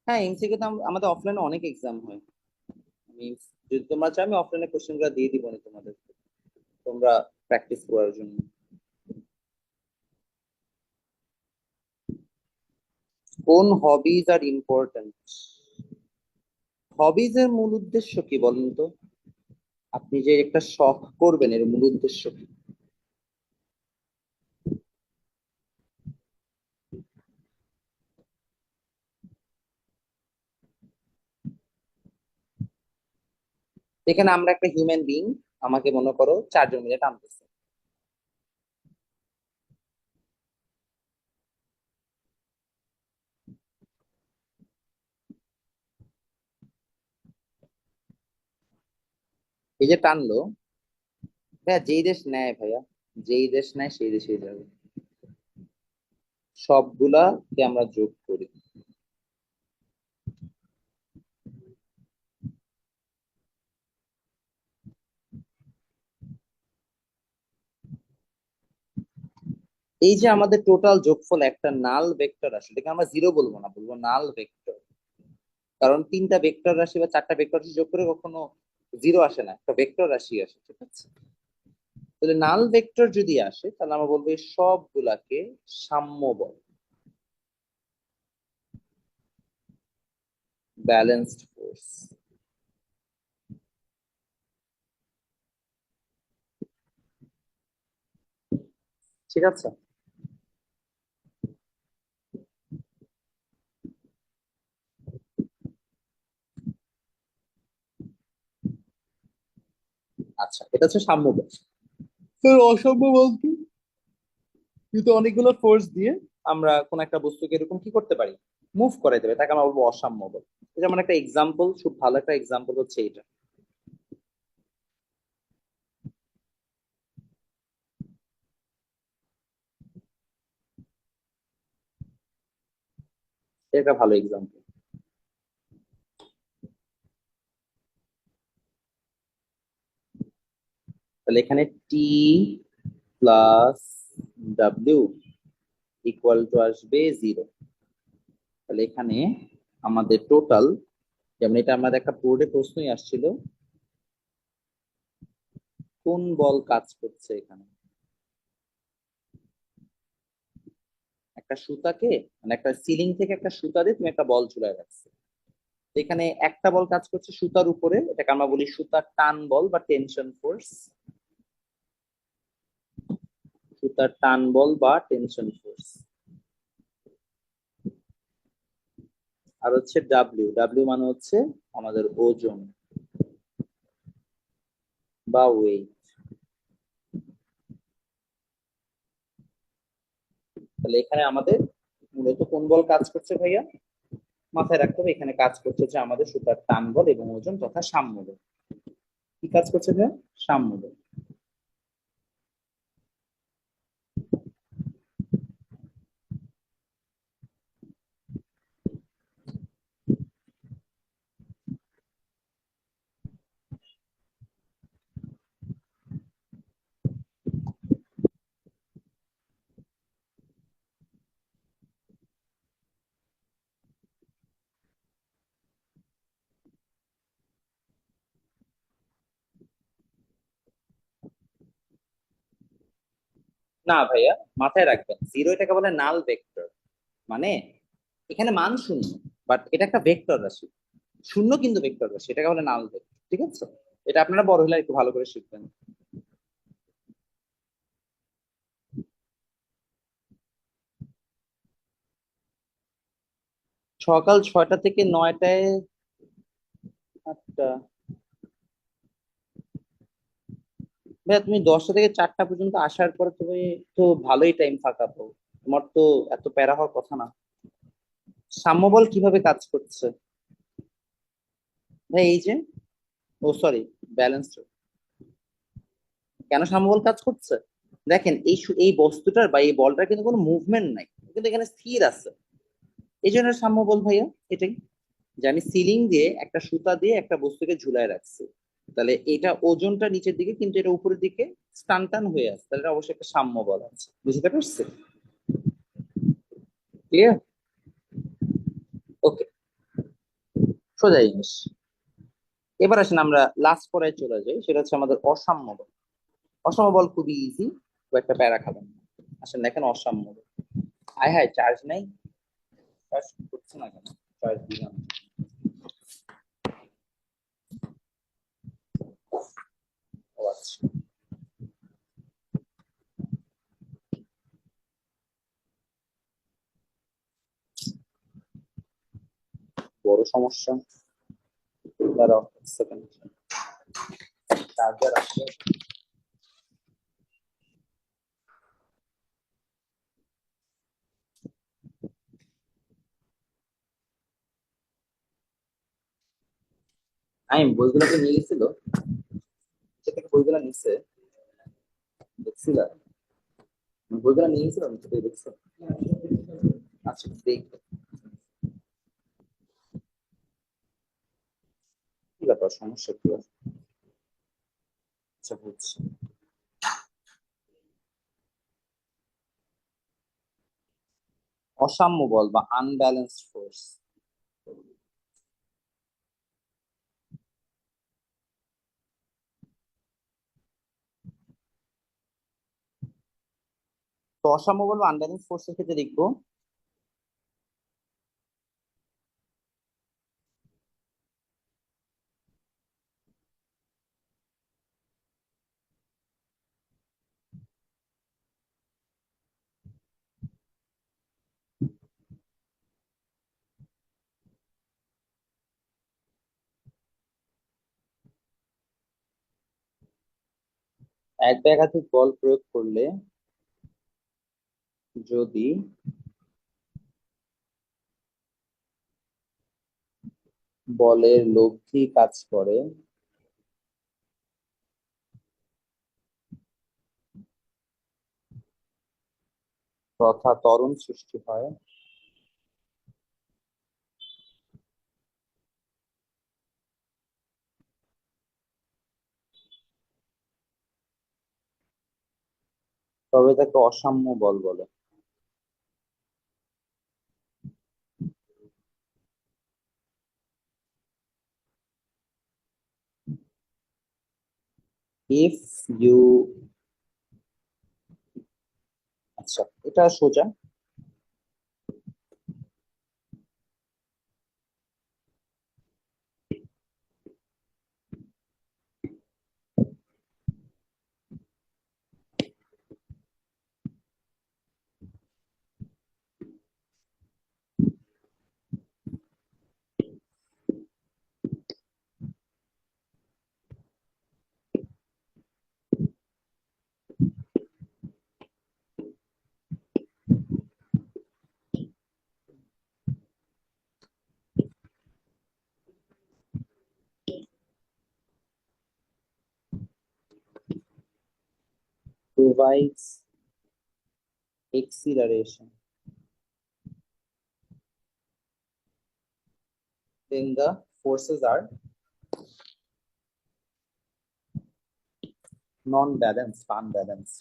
A: হ্যাঁ, এমসিকিউ তো আমাদের অফলাইনে অনেক এক্সাম হয়। আমি, যদি তোমরা চাও আমি অফলাইনে কোশ্চেন গুলো দিয়ে দিব না তোমাদের, তোমরা প্র্যাকটিস করার জন্য। কোন হবিজ আর ইম্পর্টেন্ট? হবিজ এর মূল উদ্দেশ্য কি বলেন তো? আপনি যে একটা শখ করবেন, এর মূল উদ্দেশ্য কি? এখানে আমরা একটা হিউম্যান বিং, আমাকে মনে করো 4 জন মিলে টানতেছে। এই যে টানলো, ভাইয়া যেই দেশ নেয়, ভাইয়া যেই দেশ নেয় সেই দেশেই যাবে। সবগুলাকে আমরা যোগ করি। এই যে আমাদের টোটাল যোগফল একটা নাল ভেক্টর আসে, এটাকে আমরা জিরো বলবো না, বলবো নাল ভেক্টর। কারণ তিনটা ভেক্টর রাশি বা চারটা ভেক্টর রাশি যোগ করে কখনো জিরো আসে না, একটা ভেক্টর রাশি আসে, ঠিক আছে? তাহলে নাল ভেক্টর যদি আসে তাহলে আমরা বলবো এই সবগুলাকে সাম্য বল, ব্যালেন্সড ফোর্স। ঠিক আছে? আচ্ছা, এটা হচ্ছে সাম্য বল। তো অসাম্য বল কি? কিন্তু অনেকগুলো ফোর্স দিয়ে আমরা কোন একটা বস্তুকে এরকম কি করতে পারি, মুভ করে দেবে, তাকে আমরা বলবো অসাম্য বল। যেমন একটা এক্সাম্পল, খুব ভালো একটা এক্সাম্পল হচ্ছে এটা। এটা একটা ভালো এক্সাম্পল। তাহলে এখানে টি প্লাস ডাব্লিউ ইকুয়াল টু আসবে জিরো। তাহলে এখানে আমাদের টোটাল, যেমন এটা আমাদের একটা বোর্ডে প্রশ্নই আসছিল, কোন বল কাজ করছে এখানে? একটা সুতাকে, মানে একটা সিলিং থেকে একটা সুতা দিয়ে তুমি একটা বল ঝুলায় রাখছো। তো এখানে একটা বল কাজ করছে সুতার উপরে, এটাকে আমরা বলি সুতার টান বল বা টেনশন ফোর্স। সুতার টান বল বা টেনশন ফোর্স। আর হচ্ছে ডাব্লিউ, ডাব্লিউ মানে হচ্ছে আমাদের ওজন বা ওয়েট। তাহলে এখানে আমাদের মূলত কোন বল কাজ করছে ভাইয়া? মাথায় রাখতে হবে এখানে কাজ করছে যে আমাদের সুতার টান বল এবং ওজন তথা সাম্য বল। কি কাজ করছে ভাইয়া? সাম্য বল। না ভাইয়া, মাথায় রাখবেন জিরো এটাকে বলে নাল ভেক্টর। মানে এখানে মান শূন্য, বাট এটা একটা ভেক্টর রাশি। শূন্য কিন্তু ভেক্টর রাশি, এটাকে বলে নাল ভেক্টর, ঠিক আছে? এটা আপনারা বড় হলে একটু ভালো করে শিখবেন। সকাল 6টা থেকে 9টায়। আটটা। ভাইয়া তুমি 10টা থেকে 4টা পর্যন্ত আসার পরে তুমি তো ভালোই টাইম ফাঁকা পাও, তোমার তো এত প্যারা হওয়ার কথা না। সাম্যবল কিভাবে কাজ করছে? ভাই এই যে, ও সরি, ব্যালেন্স। কেন সাম্যবল কাজ করছে? দেখেন এই বস্তুটার বা এই বলটার কিন্তু কোনো মুভমেন্ট নাই, কিন্তু এখানে স্থির আছে। এই জন্য সাম্যবল ভাইয়া এটাই, যে আমি সিলিং দিয়ে একটা সুতা দিয়ে একটা বস্তুকে ঝুলায় রাখছি। তাহলে এটা ওজনটা নিচের দিকে কিন্তু এটা উপরের দিকে টান টান হয়ে আছে, তাহলে এটা অবশ্যই একটা সাম্য বল আছে। বুঝতে পারছি? ক্লিয়ার? ওকে, সোজা জিনিস। এবার আসেন আমরা লাস্ট পর্যায়ে চলে যাই, সেটা হচ্ছে আমাদের অসাম্য বল। অসাম্য বল খুবই ইজি, খুব একটা প্যারা খাবেন না। আসেন দেখেন অসাম্য বল। আয় হায়, চার্জ নাই। চার্জ করছে না কেন? চার্জ দিলাম। ও আচ্ছা, বড় সমস্যা। দাঁড়াও সেকেন্ড, চার্জার আসছে। আমি বইগুলোকে নিয়ে গেছিল, নিচে থেকে বইগুলো নিচ্ছে, দেখছিলা? বইগুলো নিয়ে গেছিল নিচে থেকে, দেখছো? আচ্ছা দেখ, কি ব্যাপার, সমস্যা কি আছে? আচ্ছা বুঝছি। অসাম্য বল বা আনব্যালেন্সড ফোর্স। তো অসাম্য বল আনব্যালেন্স ফোর্সের ক্ষেত্রে লিখবো এক বা একাধিক বল প্রয়োগ করলে যদি বলের লব্ধি কাজ করে তথা ত্বরণ সৃষ্টি হয় তবে তাকে অসাম্য বল বলে। ইফ ইউ, আচ্ছা এটা সোজা। Provides acceleration, then the forces are non-balanced, unbalanced.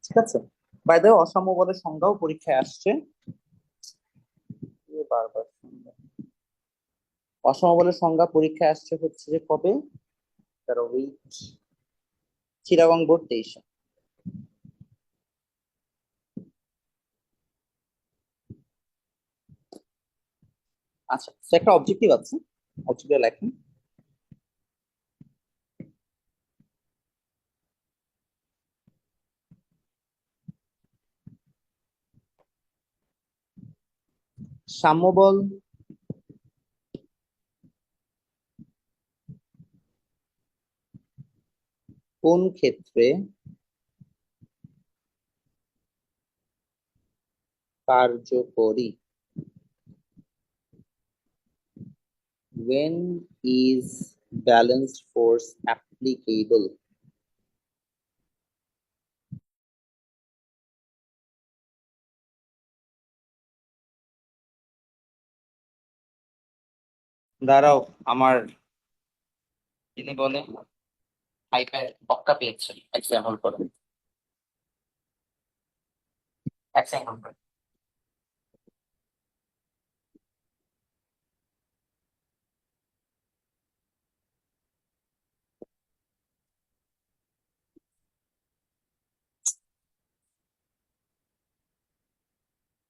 A: ঠিক আছে, বাই দ্য অসাম্য বলের সংজ্ঞাও পরীক্ষায় আসছে। বারবার অসাম্য বলের সংজ্ঞা পরীক্ষায় আসছে হচ্ছে যে কবে, তারা ওয়েট, চিটাগং বোর্ড 23। আচ্ছা তো একটা অবজেক্টিভ আছে, অবজেক্টিভ লেখেন। সাম্য বল কোন ক্ষেত্রে কার্যকরী, when is balanced force applicable? দাঁড়াও, আমার যিনি বলে হাইপার অক্টা পেয়েছেন, এক্সাম্পল করে এক্সাম্পল করে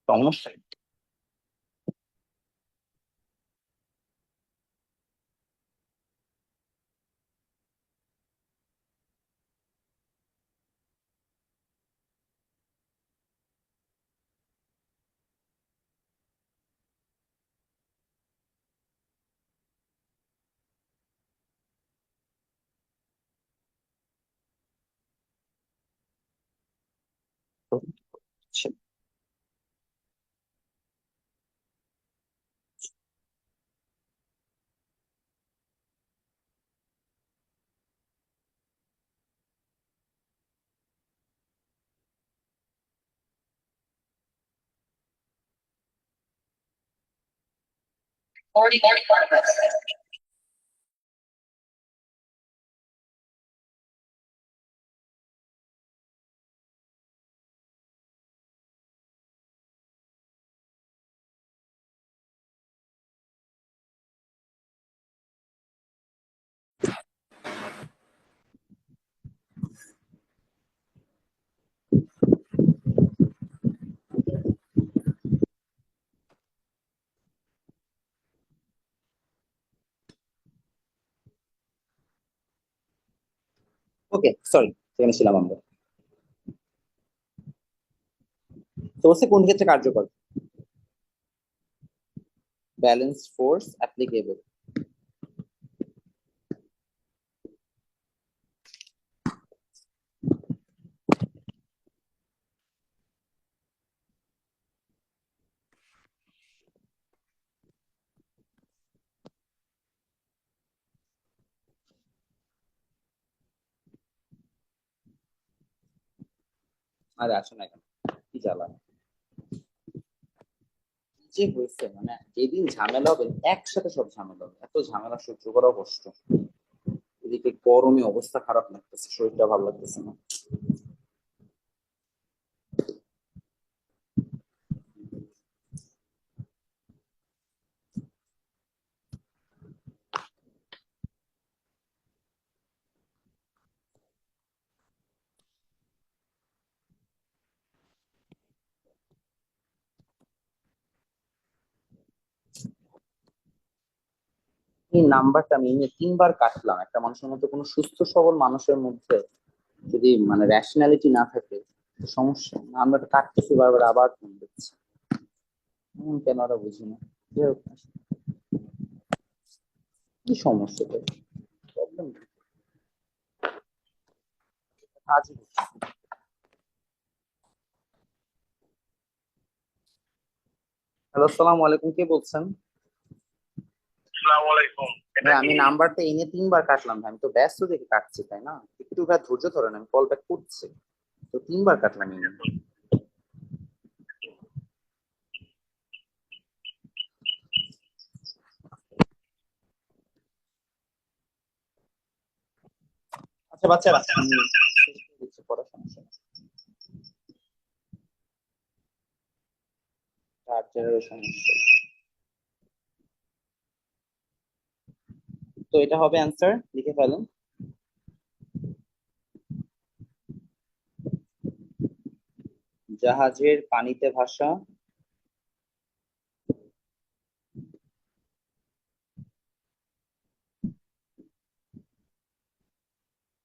A: সমস্যা। Already ওকে, সরি, সেখানে ছিলাম আমরা। তো হচ্ছে কোন ক্ষেত্রে কার্যকর? Balance force applicable. আরে আসো না কেন, কি জ্বালা যে হয়েছে, মানে যেদিন ঝামেলা হবে একসাথে সব ঝামেলা হবে, এত ঝামেলা সহ্য করাও কষ্ট। এদিকে গরমে অবস্থা খারাপ লাগতেছে, শরীরটা ভালো লাগতেছে না। এই নাম্বারটা আমি এই 3বার কাটলাম, একটা মানুষের মধ্যে, কোনো সুস্থ সবল মানুষের মধ্যে যদি মানে র্যাশনালিটি না থাকে তো সমস্যা। আমরা তো কাটতেছি বারবার, আবার ফোন দিচ্ছি, কেন ওরা বুঝি না। যাই হোক, কি সমস্যা, প্রবলেম কাজই হচ্ছে। হ্যালো, আসসালামু আলাইকুম, কে বলছেন?
B: আসসালামু আলাইকুম। এটা
A: ভাই
B: কি?
A: আমি নাম্বারটা এনে 3বার কাটলাম ভাই, আমি তো ব্যস্ত দেখে কাটছি তাই না, একটু ভাই ধৈর্য ধরেন, আমি কল ব্যাক করছি। তো 3বার কাটলাম এনে। আচ্ছা বাচ্চারা, আমি শেষ করে দিচ্ছি, পড়ার সমস্যা নেই। চার্জারের সমস্যা। তো এটা হবে অ্যান্সার, লিখে ফেলেন। জাহাজের পানিতে ভাসা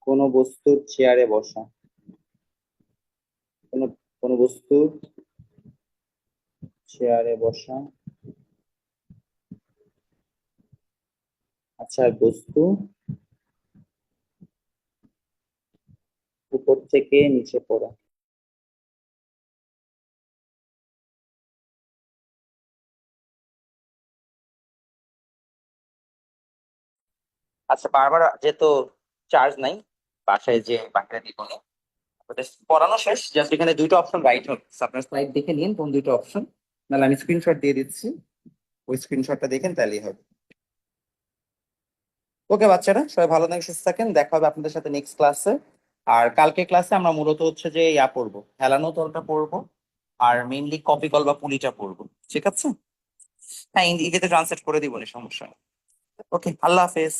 A: কোন বস্তুর চেয়ারে বসা, কোন কোন বস্তুর চেয়ারে বসা। আচ্ছা, বস্তু উপর থেকে নিচে পড়া। আচ্ছা, বারবার যেহেতু চার্জ নাই, বাসায় যে বাকিরা দিব না, ওটা পড়ানো শেষ, জাস্ট এখানে দুইটা অপশন রাইট হবে, আপনার স্লাইড দেখে নিন কোন দুইটা অপশন, নাহলে আমি স্ক্রিনশট দিয়ে দিচ্ছি, ওই স্ক্রিনশটটা দেখেন তাহলেই হবে। ওকে বাচ্চারা, সবাই ভালো থাকেন, সুস্থ থাকেন, দেখা হবে আপনাদের সাথে নেক্সট ক্লাসে। আর কালকে ক্লাসে আমরা মূলত হচ্ছে যে ইয়া পড়বো, হেলানো তলটা পড়বো, আর মেইনলি কপি কল বা পুলিটা পড়বো। ঠিক আছে? হ্যাঁ, ইংরেজিতে ট্রান্সলেট করে দিব, সমস্যা নেই। ওকে, আল্লাহ হাফেজ।